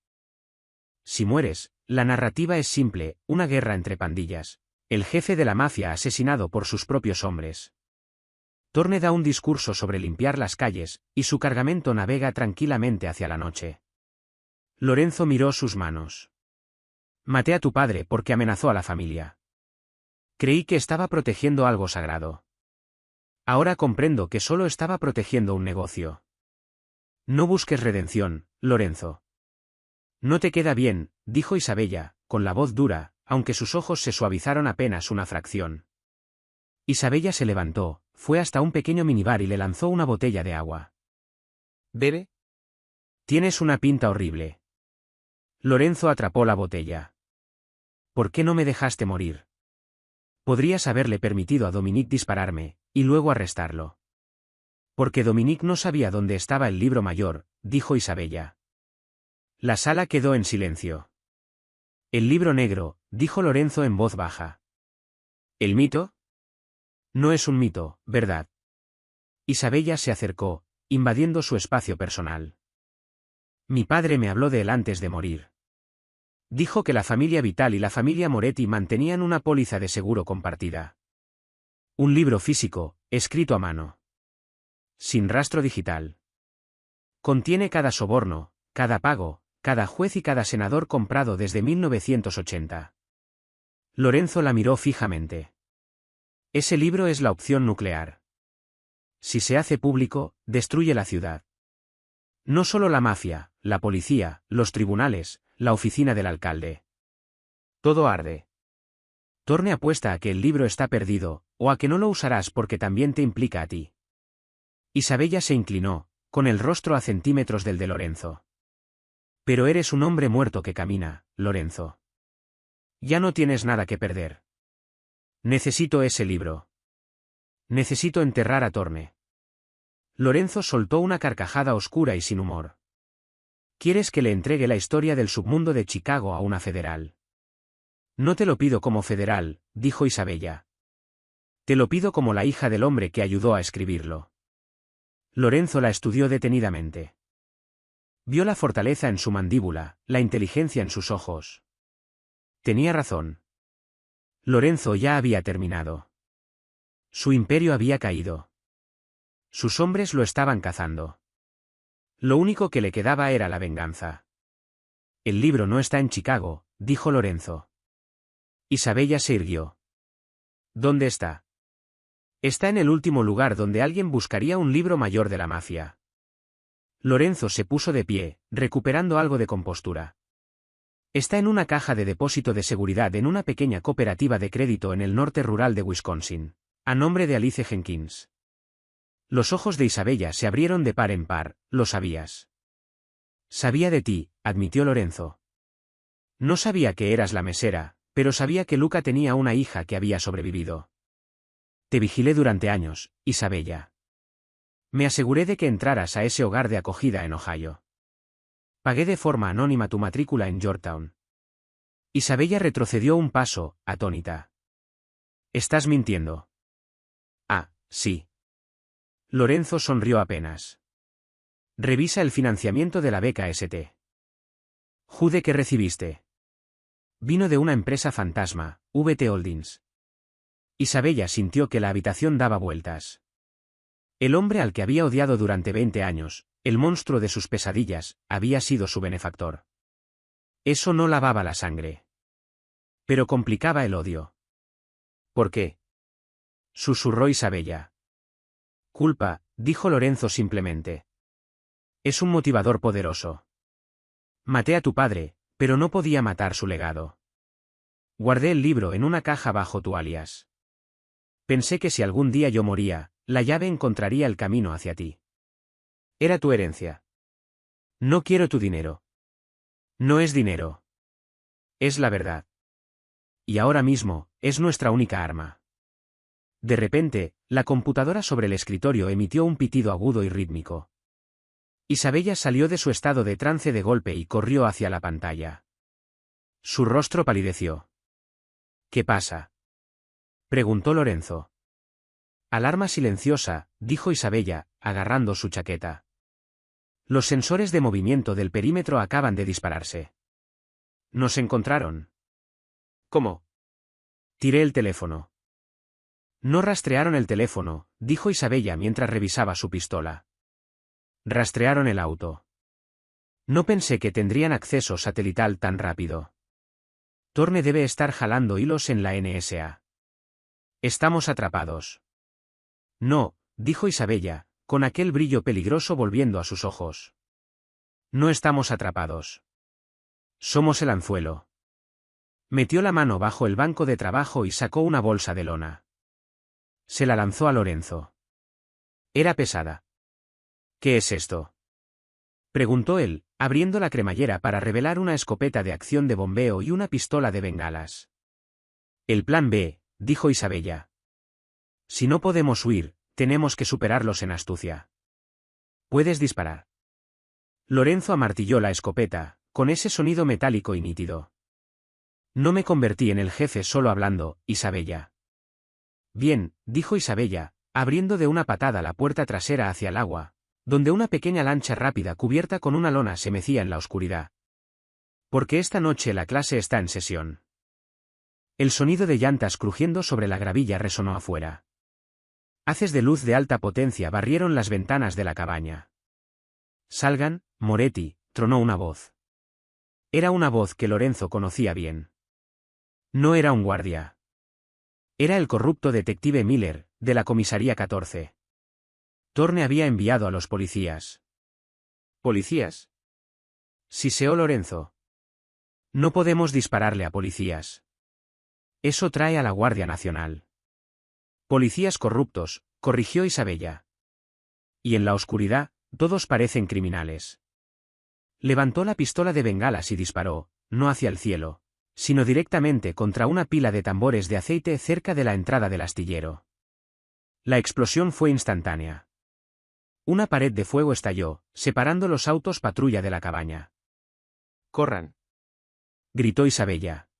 Si mueres, la narrativa es simple, una guerra entre pandillas. El jefe de la mafia asesinado por sus propios hombres. Thorne da un discurso sobre limpiar las calles, y su cargamento navega tranquilamente hacia la noche. Lorenzo miró sus manos. Maté a tu padre porque amenazó a la familia. Creí que estaba protegiendo algo sagrado. Ahora comprendo que solo estaba protegiendo un negocio. No busques redención, Lorenzo. No te queda bien, dijo Isabella, con la voz dura, aunque sus ojos se suavizaron apenas una fracción. Isabella se levantó, fue hasta un pequeño minibar y le lanzó una botella de agua. ¿Bebe? Tienes una pinta horrible. Lorenzo atrapó la botella. ¿Por qué no me dejaste morir? Podrías haberle permitido a Dominique dispararme, y luego arrestarlo. Porque Dominique no sabía dónde estaba el libro mayor, dijo Isabella. La sala quedó en silencio. El libro negro, dijo Lorenzo en voz baja. ¿El mito? No es un mito, ¿verdad? Isabella se acercó, invadiendo su espacio personal. Mi padre me habló de él antes de morir. Dijo que la familia Vital y la familia Moretti mantenían una póliza de seguro compartida. Un libro físico, escrito a mano. Sin rastro digital. Contiene cada soborno, cada pago, cada juez y cada senador comprado desde 1980. Lorenzo la miró fijamente. Ese libro es la opción nuclear. Si se hace público, destruye la ciudad. No solo la mafia, la policía, los tribunales, la oficina del alcalde. Todo arde. Thorne apuesta a que el libro está perdido, o a que no lo usarás porque también te implica a ti. Isabella se inclinó, con el rostro a centímetros del de Lorenzo. Pero eres un hombre muerto que camina, Lorenzo. Ya no tienes nada que perder. Necesito ese libro. Necesito enterrar a Torne. Lorenzo soltó una carcajada oscura y sin humor. ¿Quieres que le entregue la historia del submundo de Chicago a una federal? No te lo pido como federal, dijo Isabella. Te lo pido como la hija del hombre que ayudó a escribirlo. Lorenzo la estudió detenidamente. Vio la fortaleza en su mandíbula, la inteligencia en sus ojos. Tenía razón. Lorenzo ya había terminado. Su imperio había caído. Sus hombres lo estaban cazando. Lo único que le quedaba era la venganza. El libro no está en Chicago, dijo Lorenzo. Isabella se irguió. ¿Dónde está? Está en el último lugar donde alguien buscaría un libro mayor de la mafia. Lorenzo se puso de pie, recuperando algo de compostura. Está en una caja de depósito de seguridad en una pequeña cooperativa de crédito en el norte rural de Wisconsin, a nombre de Alice Jenkins. Los ojos de Isabella se abrieron de par en par. ¿Lo sabías? Sabía de ti, admitió Lorenzo. No sabía que eras la mesera, pero sabía que Luca tenía una hija que había sobrevivido. Te vigilé durante años, Isabella. Me aseguré de que entraras a ese hogar de acogida en Ohio. Pagué de forma anónima tu matrícula en Georgetown. Isabella retrocedió un paso, atónita. Estás mintiendo. Ah, sí. Lorenzo sonrió apenas. Revisa el financiamiento de la beca St. Jude que recibiste. Vino de una empresa fantasma, VT Holdings. Isabella sintió que la habitación daba vueltas. El hombre al que había odiado durante 20 años, el monstruo de sus pesadillas, había sido su benefactor. Eso no lavaba la sangre. Pero complicaba el odio. ¿Por qué? Susurró Isabella. Culpa, dijo Lorenzo simplemente. Es un motivador poderoso. Maté a tu padre, pero no podía matar su legado. Guardé el libro en una caja bajo tu alias. Pensé que si algún día yo moría, la llave encontraría el camino hacia ti. Era tu herencia. No quiero tu dinero. No es dinero. Es la verdad. Y ahora mismo, es nuestra única arma. De repente, la computadora sobre el escritorio emitió un pitido agudo y rítmico. Isabella salió de su estado de trance de golpe y corrió hacia la pantalla. Su rostro palideció. ¿Qué pasa? Preguntó Lorenzo. Alarma silenciosa, dijo Isabella, agarrando su chaqueta. Los sensores de movimiento del perímetro acaban de dispararse. Nos encontraron. ¿Cómo? Tiré el teléfono. No rastrearon el teléfono, dijo Isabella mientras revisaba su pistola. Rastrearon el auto. No pensé que tendrían acceso satelital tan rápido. Torne debe estar jalando hilos en la NSA. Estamos atrapados. No, dijo Isabella, con aquel brillo peligroso volviendo a sus ojos. No estamos atrapados. Somos el anzuelo. Metió la mano bajo el banco de trabajo y sacó una bolsa de lona. Se la lanzó a Lorenzo. Era pesada. ¿Qué es esto? Preguntó él, abriendo la cremallera para revelar una escopeta de acción de bombeo y una pistola de bengalas. El plan B, dijo Isabella. Si no podemos huir, tenemos que superarlos en astucia. Puedes disparar. Lorenzo amartilló la escopeta, con ese sonido metálico y nítido. No me convertí en el jefe solo hablando, Isabella. Bien, dijo Isabella, abriendo de una patada la puerta trasera hacia el agua, donde una pequeña lancha rápida cubierta con una lona se mecía en la oscuridad. Porque esta noche la clase está en sesión. El sonido de llantas crujiendo sobre la gravilla resonó afuera. Haces de luz de alta potencia barrieron las ventanas de la cabaña. Salgan, Moretti, tronó una voz. Era una voz que Lorenzo conocía bien. No era un guardia. Era el corrupto detective Miller, de la comisaría 14. Torne había enviado a los policías. ¿Policías? Siseó Lorenzo. No podemos dispararle a policías. Eso trae a la Guardia Nacional. Policías corruptos, corrigió Isabella. y en la oscuridad, todos parecen criminales. Levantó la pistola de bengalas y disparó, no hacia el cielo, sino directamente contra una pila de tambores de aceite cerca de la entrada del astillero. La explosión fue instantánea. Una pared de fuego estalló, separando los autos patrulla de la cabaña. ¡Corran!, gritó Isabella.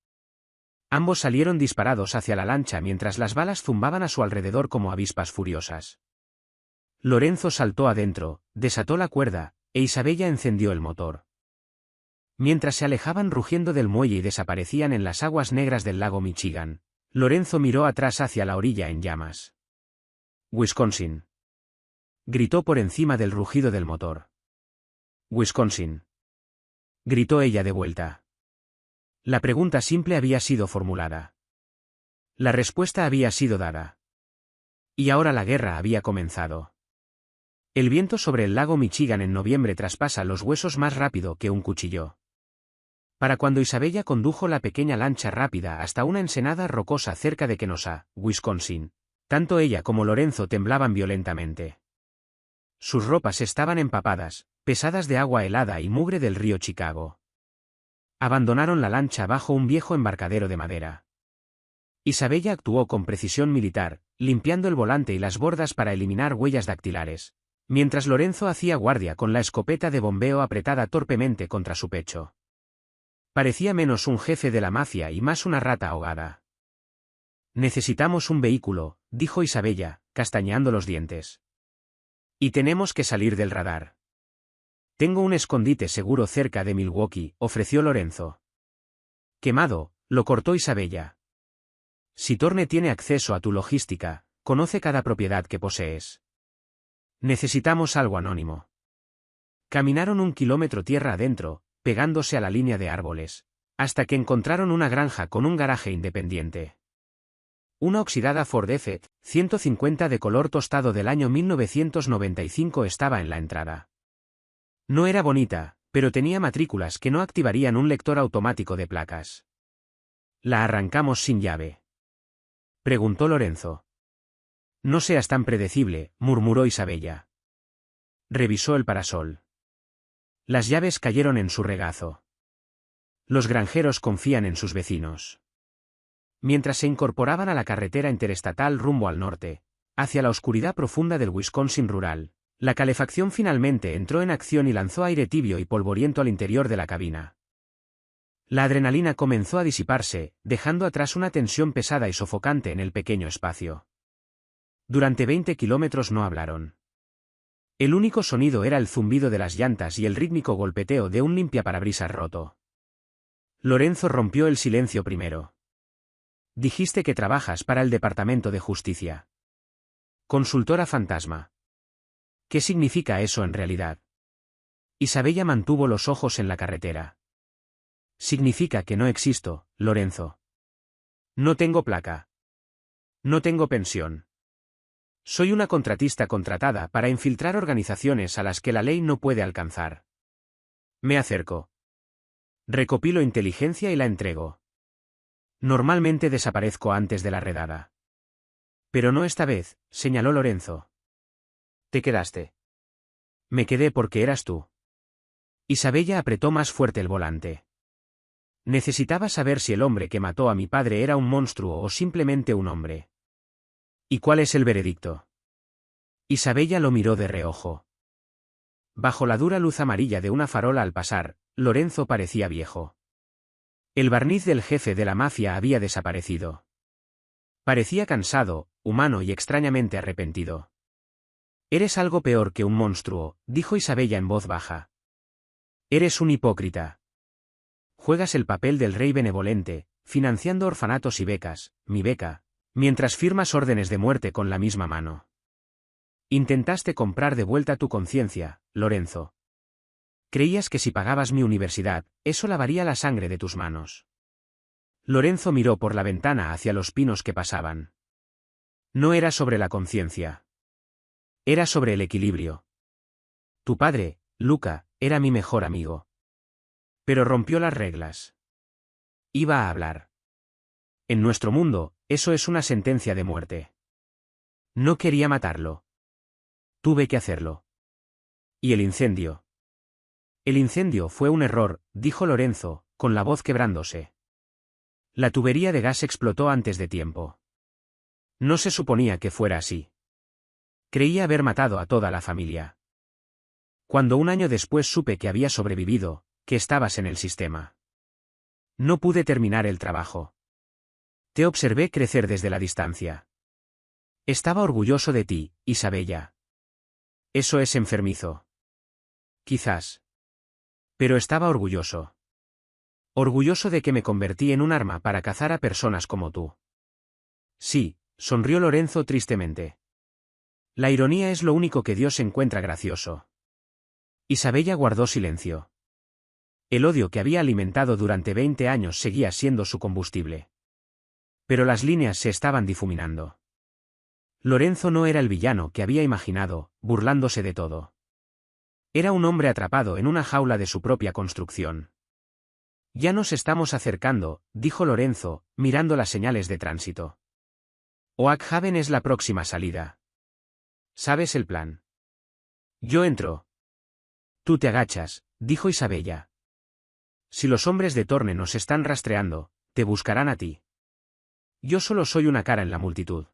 Ambos salieron disparados hacia la lancha mientras las balas zumbaban a su alrededor como avispas furiosas. Lorenzo saltó adentro, desató la cuerda, e Isabella encendió el motor. Mientras se alejaban rugiendo del muelle y desaparecían en las aguas negras del lago Michigan, Lorenzo miró atrás hacia la orilla en llamas. Wisconsin. Gritó por encima del rugido del motor. Wisconsin. Gritó ella de vuelta. La pregunta simple había sido formulada. La respuesta había sido dada. Y ahora la guerra había comenzado. El viento sobre el lago Michigan en noviembre traspasa los huesos más rápido que un cuchillo. Para cuando Isabella condujo la pequeña lancha rápida hasta una ensenada rocosa cerca de Kenosha, Wisconsin, tanto ella como Lorenzo temblaban violentamente. Sus ropas estaban empapadas, pesadas de agua helada y mugre del río Chicago. Abandonaron la lancha bajo un viejo embarcadero de madera. Isabella actuó con precisión militar, limpiando el volante y las bordas para eliminar huellas dactilares, mientras Lorenzo hacía guardia con la escopeta de bombeo apretada torpemente contra su pecho. Parecía menos un jefe de la mafia y más una rata ahogada. Necesitamos un vehículo, dijo Isabella, castañeando los dientes. Y tenemos que salir del radar. Tengo un escondite seguro cerca de Milwaukee, ofreció Lorenzo. Quemado, lo cortó Isabella. Si Thorne tiene acceso a tu logística, conoce cada propiedad que posees. Necesitamos algo anónimo. Caminaron 1 kilómetro tierra adentro, pegándose a la línea de árboles, hasta que encontraron una granja con un garaje independiente. Una oxidada Ford F-150 de color tostado del año 1995 estaba en la entrada. No era bonita, pero tenía matrículas que no activarían un lector automático de placas. ¿La arrancamos sin llave?, preguntó Lorenzo. No seas tan predecible, murmuró Isabella. Revisó el parasol. Las llaves cayeron en su regazo. Los granjeros confían en sus vecinos. Mientras se incorporaban a la carretera interestatal rumbo al norte, hacia la oscuridad profunda del Wisconsin rural, la calefacción finalmente entró en acción y lanzó aire tibio y polvoriento al interior de la cabina. La adrenalina comenzó a disiparse, dejando atrás una tensión pesada y sofocante en el pequeño espacio. Durante 20 kilómetros no hablaron. El único sonido era el zumbido de las llantas y el rítmico golpeteo de un limpiaparabrisas roto. Lorenzo rompió el silencio primero. Dijiste que trabajas para el Departamento de Justicia. Consultora fantasma. ¿Qué significa eso en realidad? Isabella mantuvo los ojos en la carretera. Significa que no existo, Lorenzo. No tengo placa. No tengo pensión. Soy una contratista contratada para infiltrar organizaciones a las que la ley no puede alcanzar. Me acerco. Recopilo inteligencia y la entrego. Normalmente desaparezco antes de la redada. Pero no esta vez, señaló Lorenzo. Te quedaste. Me quedé porque eras tú. Isabella apretó más fuerte el volante. Necesitaba saber si el hombre que mató a mi padre era un monstruo o simplemente un hombre. ¿Y cuál es el veredicto? Isabella lo miró de reojo. Bajo la dura luz amarilla de una farola al pasar, Lorenzo parecía viejo. El barniz del jefe de la mafia había desaparecido. Parecía cansado, humano y extrañamente arrepentido. Eres algo peor que un monstruo, dijo Isabella en voz baja. Eres un hipócrita. Juegas el papel del rey benevolente, financiando orfanatos y becas, mi beca, mientras firmas órdenes de muerte con la misma mano. Intentaste comprar de vuelta tu conciencia, Lorenzo. Creías que si pagabas mi universidad, eso lavaría la sangre de tus manos. Lorenzo miró por la ventana hacia los pinos que pasaban. No era sobre la conciencia. Era sobre el equilibrio. Tu padre, Luca, era mi mejor amigo. Pero rompió las reglas. Iba a hablar. En nuestro mundo, eso es una sentencia de muerte. No quería matarlo. Tuve que hacerlo. ¿Y el incendio? El incendio fue un error, dijo Lorenzo, con la voz quebrándose. La tubería de gas explotó antes de tiempo. No se suponía que fuera así. Creía haber matado a toda la familia. Cuando un año después supe que había sobrevivido, que estabas en el sistema. No pude terminar el trabajo. Te observé crecer desde la distancia. Estaba orgulloso de ti, Isabella. Eso es enfermizo. Quizás. Pero estaba orgulloso. Orgulloso de que me convertí en un arma para cazar a personas como tú. Sí, sonrió Lorenzo tristemente. La ironía es lo único que Dios encuentra gracioso. Isabella guardó silencio. El odio que había alimentado durante 20 años seguía siendo su combustible. Pero las líneas se estaban difuminando. Lorenzo no era el villano que había imaginado, burlándose de todo. Era un hombre atrapado en una jaula de su propia construcción. Ya nos estamos acercando, dijo Lorenzo, mirando las señales de tránsito. Oakhaven es la próxima salida. ¿Sabes el plan? Yo entro. Tú te agachas, dijo Isabella. Si los hombres de Torne nos están rastreando, te buscarán a ti. Yo solo soy una cara en la multitud.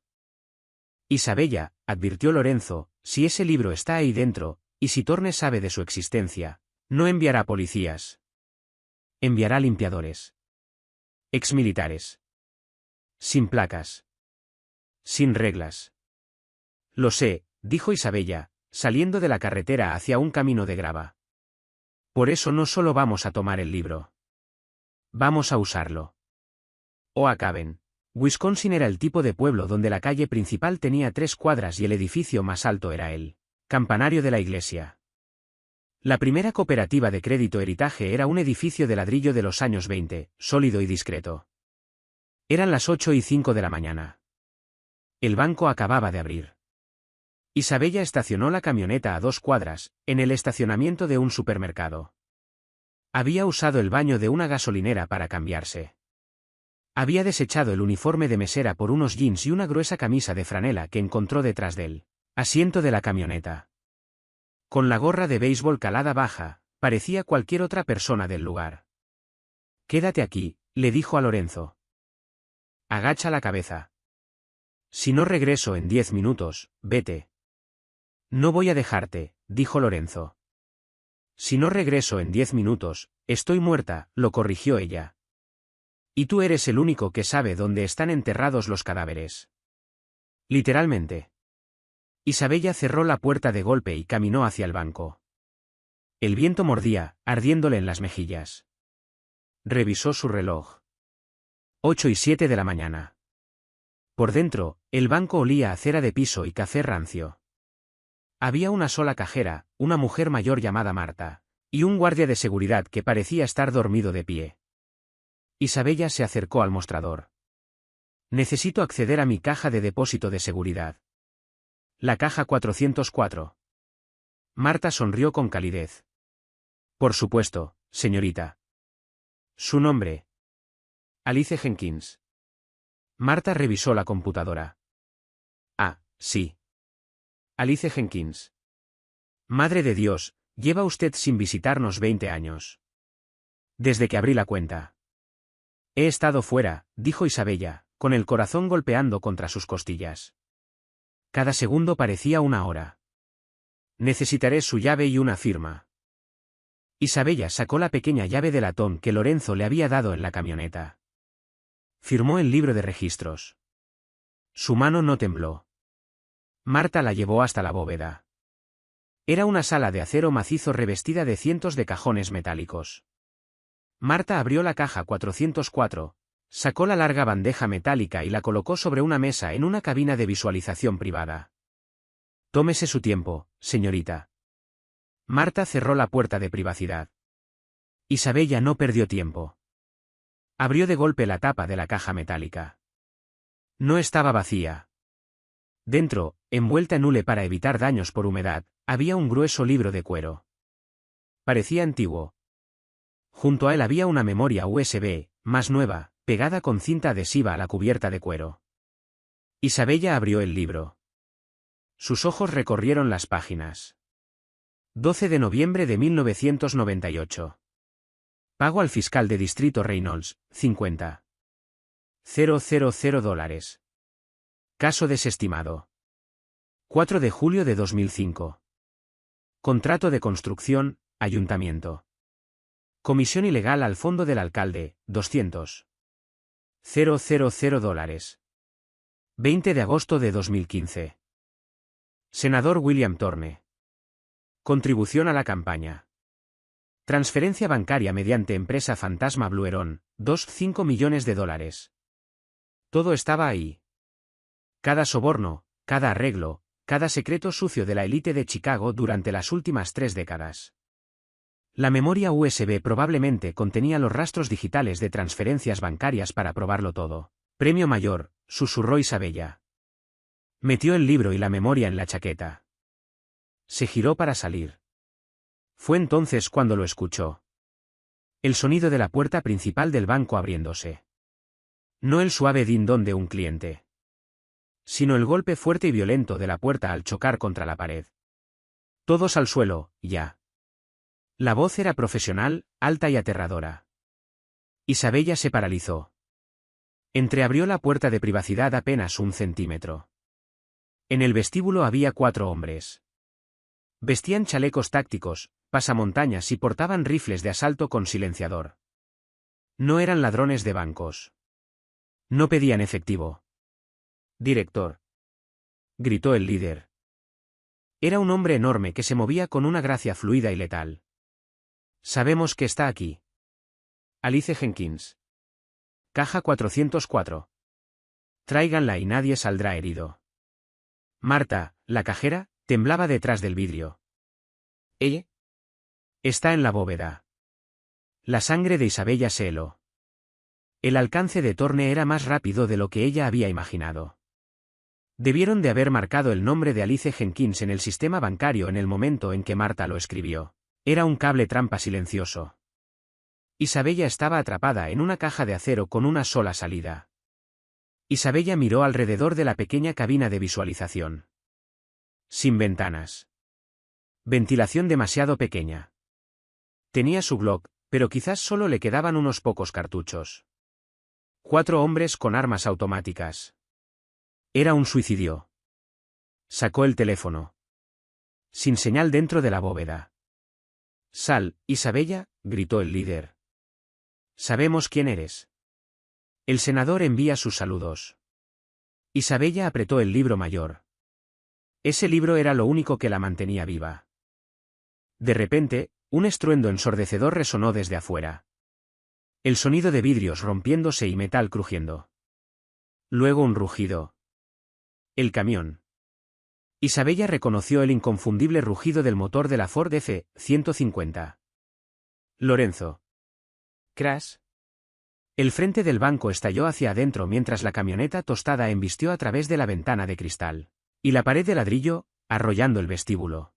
Isabella, advirtió Lorenzo, si ese libro está ahí dentro, y si Torne sabe de su existencia, no enviará policías. Enviará limpiadores. Exmilitares. Sin placas. Sin reglas. Lo sé, dijo Isabella, saliendo de la carretera hacia un camino de grava. Por eso no solo vamos a tomar el libro. Vamos a usarlo. Oakhaven, Wisconsin era el tipo de pueblo donde la calle principal tenía 3 cuadras y el edificio más alto era el campanario de la iglesia. La primera cooperativa de crédito Heritage era un edificio de ladrillo de los años 20, sólido y discreto. Eran las 8:05 de la mañana. El banco acababa de abrir. Isabella estacionó la camioneta a 2 cuadras, en el estacionamiento de un supermercado. Había usado el baño de una gasolinera para cambiarse. Había desechado el uniforme de mesera por unos jeans y una gruesa camisa de franela que encontró detrás del asiento de la camioneta. Con la gorra de béisbol calada baja, parecía cualquier otra persona del lugar. Quédate aquí, le dijo a Lorenzo. Agacha la cabeza. Si no regreso en 10 minutos, vete. No voy a dejarte, dijo Lorenzo. Si no regreso en 10 minutos, estoy muerta, lo corrigió ella. Y tú eres el único que sabe dónde están enterrados los cadáveres. Literalmente. Isabella cerró la puerta de golpe y caminó hacia el banco. El viento mordía, ardiéndole en las mejillas. Revisó su reloj. 8:07 de la mañana. Por dentro, el banco olía a cera de piso y café rancio. Había una sola cajera, una mujer mayor llamada Marta, y un guardia de seguridad que parecía estar dormido de pie. Isabella se acercó al mostrador. Necesito acceder a mi caja de depósito de seguridad. La caja 404. Marta sonrió con calidez. Por supuesto, señorita. ¿Su nombre? Alice Jenkins. Marta revisó la computadora. Ah, sí. Alice Jenkins. Madre de Dios, lleva usted sin visitarnos 20 años. Desde que abrí la cuenta. He estado fuera, dijo Isabella, con el corazón golpeando contra sus costillas. Cada segundo parecía una hora. Necesitaré su llave y una firma. Isabella sacó la pequeña llave de latón que Lorenzo le había dado en la camioneta. Firmó el libro de registros. Su mano no tembló. Marta la llevó hasta la bóveda. Era una sala de acero macizo revestida de cientos de cajones metálicos. Marta abrió la caja 404, sacó la larga bandeja metálica y la colocó sobre una mesa en una cabina de visualización privada. Tómese su tiempo, señorita. Marta cerró la puerta de privacidad. Isabella no perdió tiempo. Abrió de golpe la tapa de la caja metálica. No estaba vacía. Dentro, envuelta en hule para evitar daños por humedad, había un grueso libro de cuero. Parecía antiguo. Junto a él había una memoria USB, más nueva, pegada con cinta adhesiva a la cubierta de cuero. Isabella abrió el libro. Sus ojos recorrieron las páginas. 12 de noviembre de 1998. Pago al fiscal de distrito Reynolds, 50.000 dólares. Caso desestimado. 4 de julio de 2005. Contrato de construcción, ayuntamiento. Comisión ilegal al fondo del alcalde, 200.000 dólares. 20 de agosto de 2015. Senador William Thorne. Contribución a la campaña. Transferencia bancaria mediante empresa fantasma Blue Heron, 2,5 millones de dólares. Todo estaba ahí. Cada soborno, cada arreglo, cada secreto sucio de la élite de Chicago durante las últimas 3 décadas. La memoria USB probablemente contenía los rastros digitales de transferencias bancarias para probarlo todo. Premio mayor, susurró Isabella. Metió el libro y la memoria en la chaqueta. Se giró para salir. Fue entonces cuando lo escuchó. El sonido de la puerta principal del banco abriéndose. No el suave din-don de un cliente, sino el golpe fuerte y violento de la puerta al chocar contra la pared. Todos al suelo, ya. La voz era profesional, alta y aterradora. Isabella se paralizó. Entreabrió la puerta de privacidad apenas 1 centímetro. En el vestíbulo había 4 hombres. Vestían chalecos tácticos, pasamontañas y portaban rifles de asalto con silenciador. No eran ladrones de bancos. No pedían efectivo. «Director», gritó el líder. Era un hombre enorme que se movía con una gracia fluida y letal. «Sabemos que está aquí. Alice Jenkins. Caja 404. Tráiganla y nadie saldrá herido». Marta, la cajera, temblaba detrás del vidrio. «¿Ella?» «Está en la bóveda». La sangre de Isabella se heló. El alcance de Thorne era más rápido de lo que ella había imaginado. Debieron de haber marcado el nombre de Alice Jenkins en el sistema bancario en el momento en que Marta lo escribió. Era un cable trampa silencioso. Isabella estaba atrapada en una caja de acero con una sola salida. Isabella miró alrededor de la pequeña cabina de visualización. Sin ventanas. Ventilación demasiado pequeña. Tenía su Glock, pero quizás solo le quedaban unos pocos cartuchos. 4 hombres con armas automáticas. Era un suicidio. Sacó el teléfono. Sin señal dentro de la bóveda. «Sal, Isabella», gritó el líder. «Sabemos quién eres». El senador envía sus saludos. Isabella apretó el libro mayor. Ese libro era lo único que la mantenía viva. De repente, un estruendo ensordecedor resonó desde afuera. El sonido de vidrios rompiéndose y metal crujiendo. Luego un rugido. El camión. Isabella reconoció el inconfundible rugido del motor de la Ford F-150. Lorenzo. Crash. El frente del banco estalló hacia adentro mientras la camioneta tostada embistió a través de la ventana de cristal. Y la pared de ladrillo, arrollando el vestíbulo.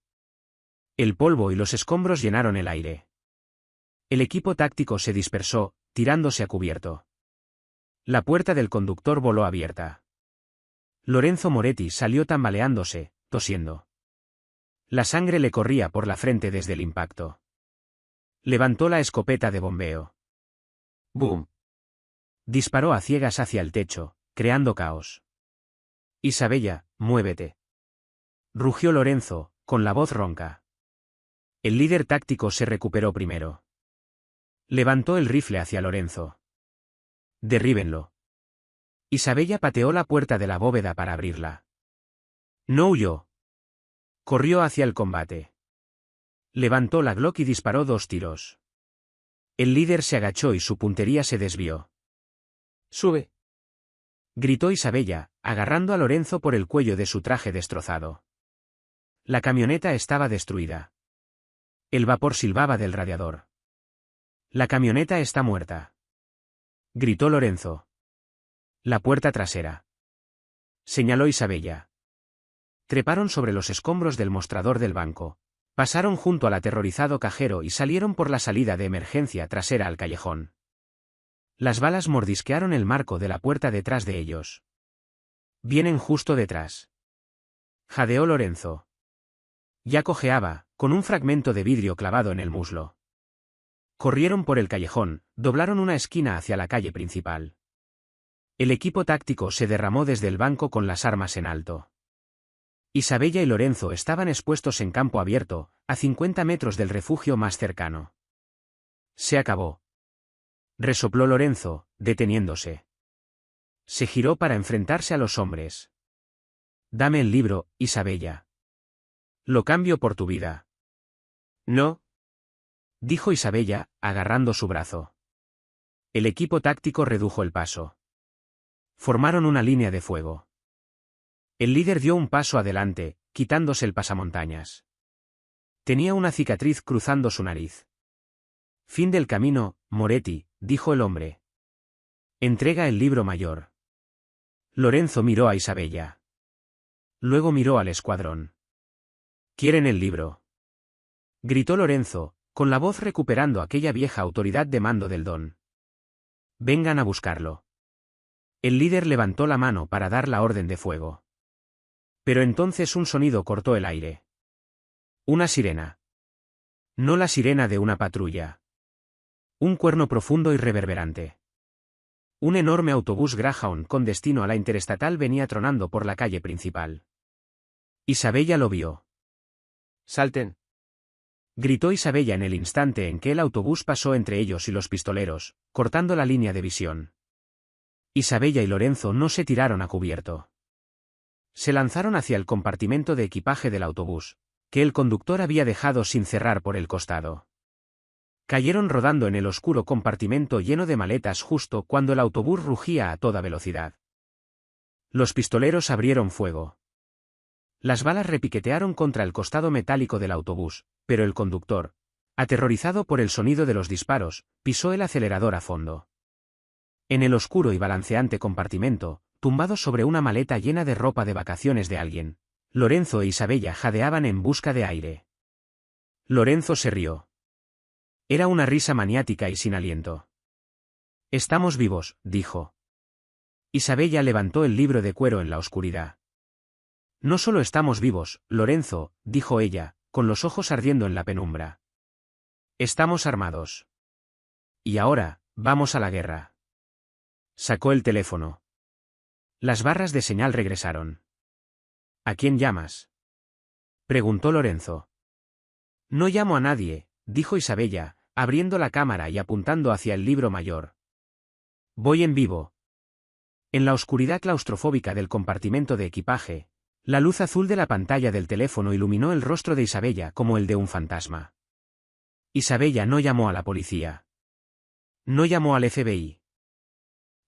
El polvo y los escombros llenaron el aire. El equipo táctico se dispersó, tirándose a cubierto. La puerta del conductor voló abierta. Lorenzo Moretti salió tambaleándose, tosiendo. La sangre le corría por la frente desde el impacto. Levantó la escopeta de bombeo. ¡Bum! Disparó a ciegas hacia el techo, creando caos. «Isabella, muévete», rugió Lorenzo, con la voz ronca. El líder táctico se recuperó primero. Levantó el rifle hacia Lorenzo. «Derríbenlo». Isabella pateó la puerta de la bóveda para abrirla. No huyó. Corrió hacia el combate. Levantó la Glock y disparó 2 tiros. El líder se agachó y su puntería se desvió. «¡Sube!», gritó Isabella, agarrando a Lorenzo por el cuello de su traje destrozado. La camioneta estaba destruida. El vapor silbaba del radiador. «La camioneta está muerta», gritó Lorenzo. «La puerta trasera», señaló Isabella. Treparon sobre los escombros del mostrador del banco, pasaron junto al aterrorizado cajero y salieron por la salida de emergencia trasera al callejón. Las balas mordisquearon el marco de la puerta detrás de ellos. «Vienen justo detrás». Jadeó Lorenzo. Ya cojeaba, con un fragmento de vidrio clavado en el muslo. Corrieron por el callejón, doblaron una esquina hacia la calle principal. El equipo táctico se derramó desde el banco con las armas en alto. Isabella y Lorenzo estaban expuestos en campo abierto, a 50 metros del refugio más cercano. Se acabó. Resopló Lorenzo, deteniéndose. Se giró para enfrentarse a los hombres. Dame el libro, Isabella. Lo cambio por tu vida. No, dijo Isabella, agarrando su brazo. El equipo táctico redujo el paso. Formaron una línea de fuego. El líder dio un paso adelante, quitándose el pasamontañas. Tenía una cicatriz cruzando su nariz. Fin del camino, Moretti, dijo el hombre. Entrega el libro mayor. Lorenzo miró a Isabella. Luego miró al escuadrón. ¿Quieren el libro?, gritó Lorenzo, con la voz recuperando aquella vieja autoridad de mando del don. Vengan a buscarlo. El líder levantó la mano para dar la orden de fuego. Pero entonces un sonido cortó el aire. Una sirena. No la sirena de una patrulla. Un cuerno profundo y reverberante. Un enorme autobús Greyhound con destino a la Interestatal venía tronando por la calle principal. Isabella lo vio. ¡Salten!, gritó Isabella en el instante en que el autobús pasó entre ellos y los pistoleros, cortando la línea de visión. Isabella y Lorenzo no se tiraron a cubierto. Se lanzaron hacia el compartimento de equipaje del autobús, que el conductor había dejado sin cerrar por el costado. Cayeron rodando en el oscuro compartimento lleno de maletas justo cuando el autobús rugía a toda velocidad. Los pistoleros abrieron fuego. Las balas repiquetearon contra el costado metálico del autobús, pero el conductor, aterrorizado por el sonido de los disparos, pisó el acelerador a fondo. En el oscuro y balanceante compartimento, tumbados sobre una maleta llena de ropa de vacaciones de alguien, Lorenzo e Isabella jadeaban en busca de aire. Lorenzo se rió. Era una risa maniática y sin aliento. Estamos vivos, dijo. Isabella levantó el libro de cuero en la oscuridad. No solo estamos vivos, Lorenzo, dijo ella, con los ojos ardiendo en la penumbra. Estamos armados. Y ahora, vamos a la guerra. Sacó el teléfono. Las barras de señal regresaron. ¿A quién llamas?, preguntó Lorenzo. No llamo a nadie, dijo Isabella, abriendo la cámara y apuntando hacia el libro mayor. Voy en vivo. En la oscuridad claustrofóbica del compartimento de equipaje, la luz azul de la pantalla del teléfono iluminó el rostro de Isabella como el de un fantasma. Isabella no llamó a la policía. No llamó al FBI.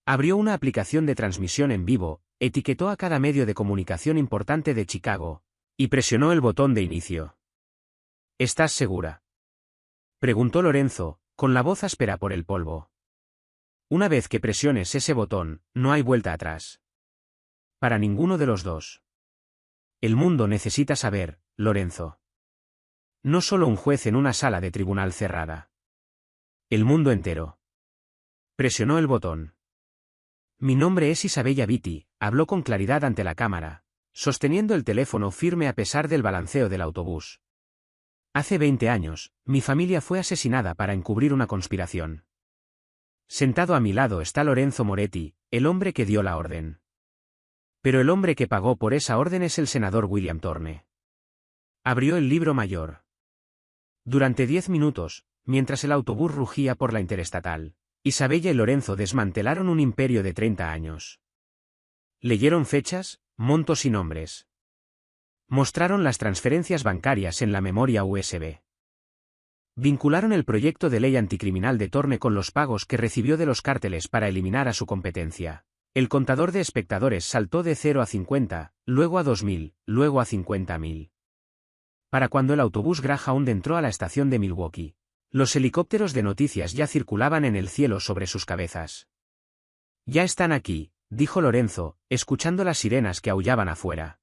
Abrió una aplicación de transmisión en vivo, etiquetó a cada medio de comunicación importante de Chicago, y presionó el botón de inicio. ¿Estás segura?, preguntó Lorenzo, con la voz áspera por el polvo. Una vez que presiones ese botón, no hay vuelta atrás. Para ninguno de los dos. El mundo necesita saber, Lorenzo. No solo un juez en una sala de tribunal cerrada. El mundo entero. Presionó el botón. Mi nombre es Isabella Vitti, habló con claridad ante la cámara, sosteniendo el teléfono firme a pesar del balanceo del autobús. Hace 20 años, mi familia fue asesinada para encubrir una conspiración. Sentado a mi lado está Lorenzo Moretti, el hombre que dio la orden. Pero el hombre que pagó por esa orden es el senador William Thorne. Abrió el libro mayor. Durante 10 minutos, mientras el autobús rugía por la Interestatal, Isabella y Lorenzo desmantelaron un imperio de 30 años. Leyeron fechas, montos y nombres. Mostraron las transferencias bancarias en la memoria USB. Vincularon el proyecto de ley anticriminal de Thorne con los pagos que recibió de los cárteles para eliminar a su competencia. El contador de espectadores saltó de 0 a 50, luego a 2000, luego a 50.000. Para cuando el autobús Greyhound entró a la estación de Milwaukee, los helicópteros de noticias ya circulaban en el cielo sobre sus cabezas. Ya están aquí, dijo Lorenzo, escuchando las sirenas que aullaban afuera.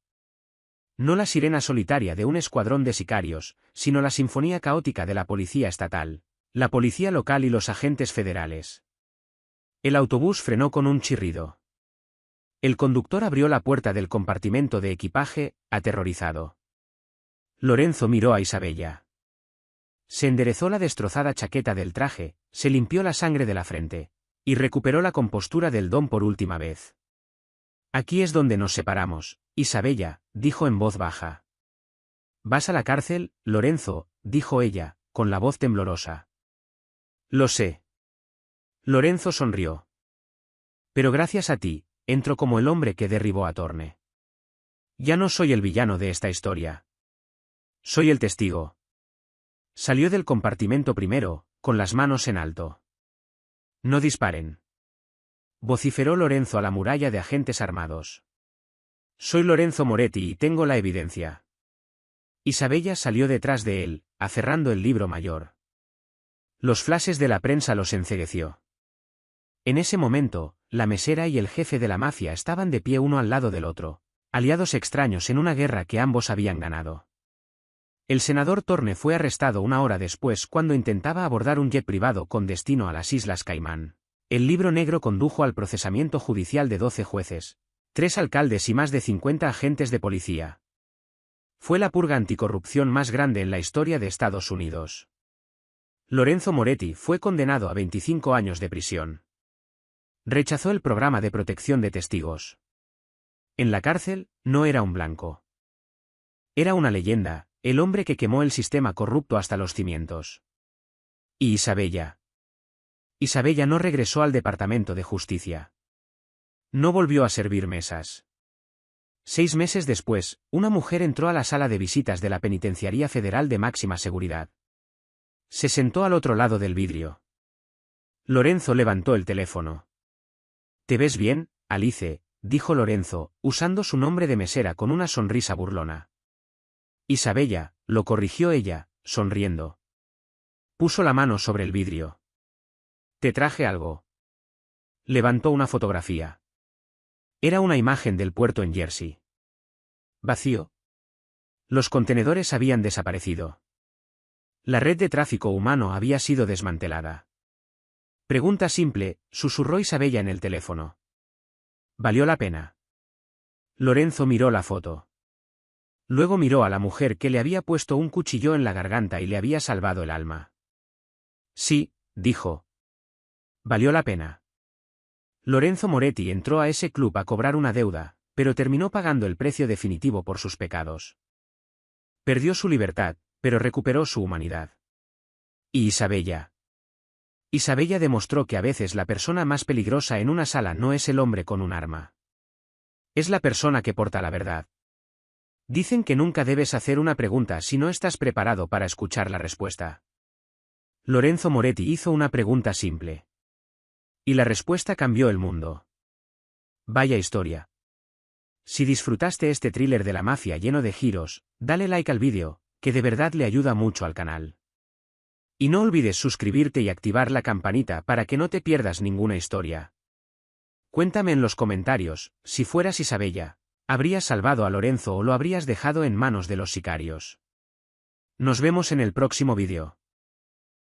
No la sirena solitaria de un escuadrón de sicarios, sino la sinfonía caótica de la policía estatal, la policía local y los agentes federales. El autobús frenó con un chirrido. El conductor abrió la puerta del compartimento de equipaje, aterrorizado. Lorenzo miró a Isabella. Se enderezó la destrozada chaqueta del traje, se limpió la sangre de la frente, y recuperó la compostura del don por última vez. Aquí es donde nos separamos, Isabella, dijo en voz baja. ¿Vas a la cárcel, Lorenzo?, dijo ella, con la voz temblorosa. Lo sé. Lorenzo sonrió. Pero gracias a ti, entro como el hombre que derribó a Torne. Ya no soy el villano de esta historia. Soy el testigo. Salió del compartimento primero, con las manos en alto. No disparen. Vociferó Lorenzo a la muralla de agentes armados. Soy Lorenzo Moretti y tengo la evidencia. Isabella salió detrás de él, aferrando el libro mayor. Los flashes de la prensa los encegueció. En ese momento, la mesera y el jefe de la mafia estaban de pie uno al lado del otro, aliados extraños en una guerra que ambos habían ganado. El senador Torne fue arrestado una hora después cuando intentaba abordar un jet privado con destino a las Islas Caimán. El libro negro condujo al procesamiento judicial de 12 jueces, 3 alcaldes y más de 50 agentes de policía. Fue la purga anticorrupción más grande en la historia de Estados Unidos. Lorenzo Moretti fue condenado a 25 años de prisión. Rechazó el programa de protección de testigos. En la cárcel, no era un blanco. Era una leyenda, el hombre que quemó el sistema corrupto hasta los cimientos. ¿Y Isabella? Isabella no regresó al Departamento de Justicia. No volvió a servir mesas. 6 meses después, una mujer entró a la sala de visitas de la Penitenciaría Federal de máxima seguridad. Se sentó al otro lado del vidrio. Lorenzo levantó el teléfono. ¿Te ves bien, Alice?, dijo Lorenzo, usando su nombre de mesera con una sonrisa burlona. Isabella, lo corrigió ella, sonriendo. Puso la mano sobre el vidrio. ¿Te traje algo? Levantó una fotografía. Era una imagen del puerto en Jersey. Vacío. Los contenedores habían desaparecido. La red de tráfico humano había sido desmantelada. Pregunta simple, susurró Isabella en el teléfono. ¿Valió la pena? Lorenzo miró la foto. Luego miró a la mujer que le había puesto un cuchillo en la garganta y le había salvado el alma. Sí, dijo. Valió la pena. Lorenzo Moretti entró a ese club a cobrar una deuda, pero terminó pagando el precio definitivo por sus pecados. Perdió su libertad, pero recuperó su humanidad. ¿Y Isabella? Isabella demostró que a veces la persona más peligrosa en una sala no es el hombre con un arma. Es la persona que porta la verdad. Dicen que nunca debes hacer una pregunta si no estás preparado para escuchar la respuesta. Lorenzo Moretti hizo una pregunta simple. Y la respuesta cambió el mundo. Vaya historia. Si disfrutaste este thriller de la mafia lleno de giros, dale like al vídeo, que de verdad le ayuda mucho al canal. Y no olvides suscribirte y activar la campanita para que no te pierdas ninguna historia. Cuéntame en los comentarios, si fueras Isabella, ¿habrías salvado a Lorenzo o lo habrías dejado en manos de los sicarios? Nos vemos en el próximo vídeo.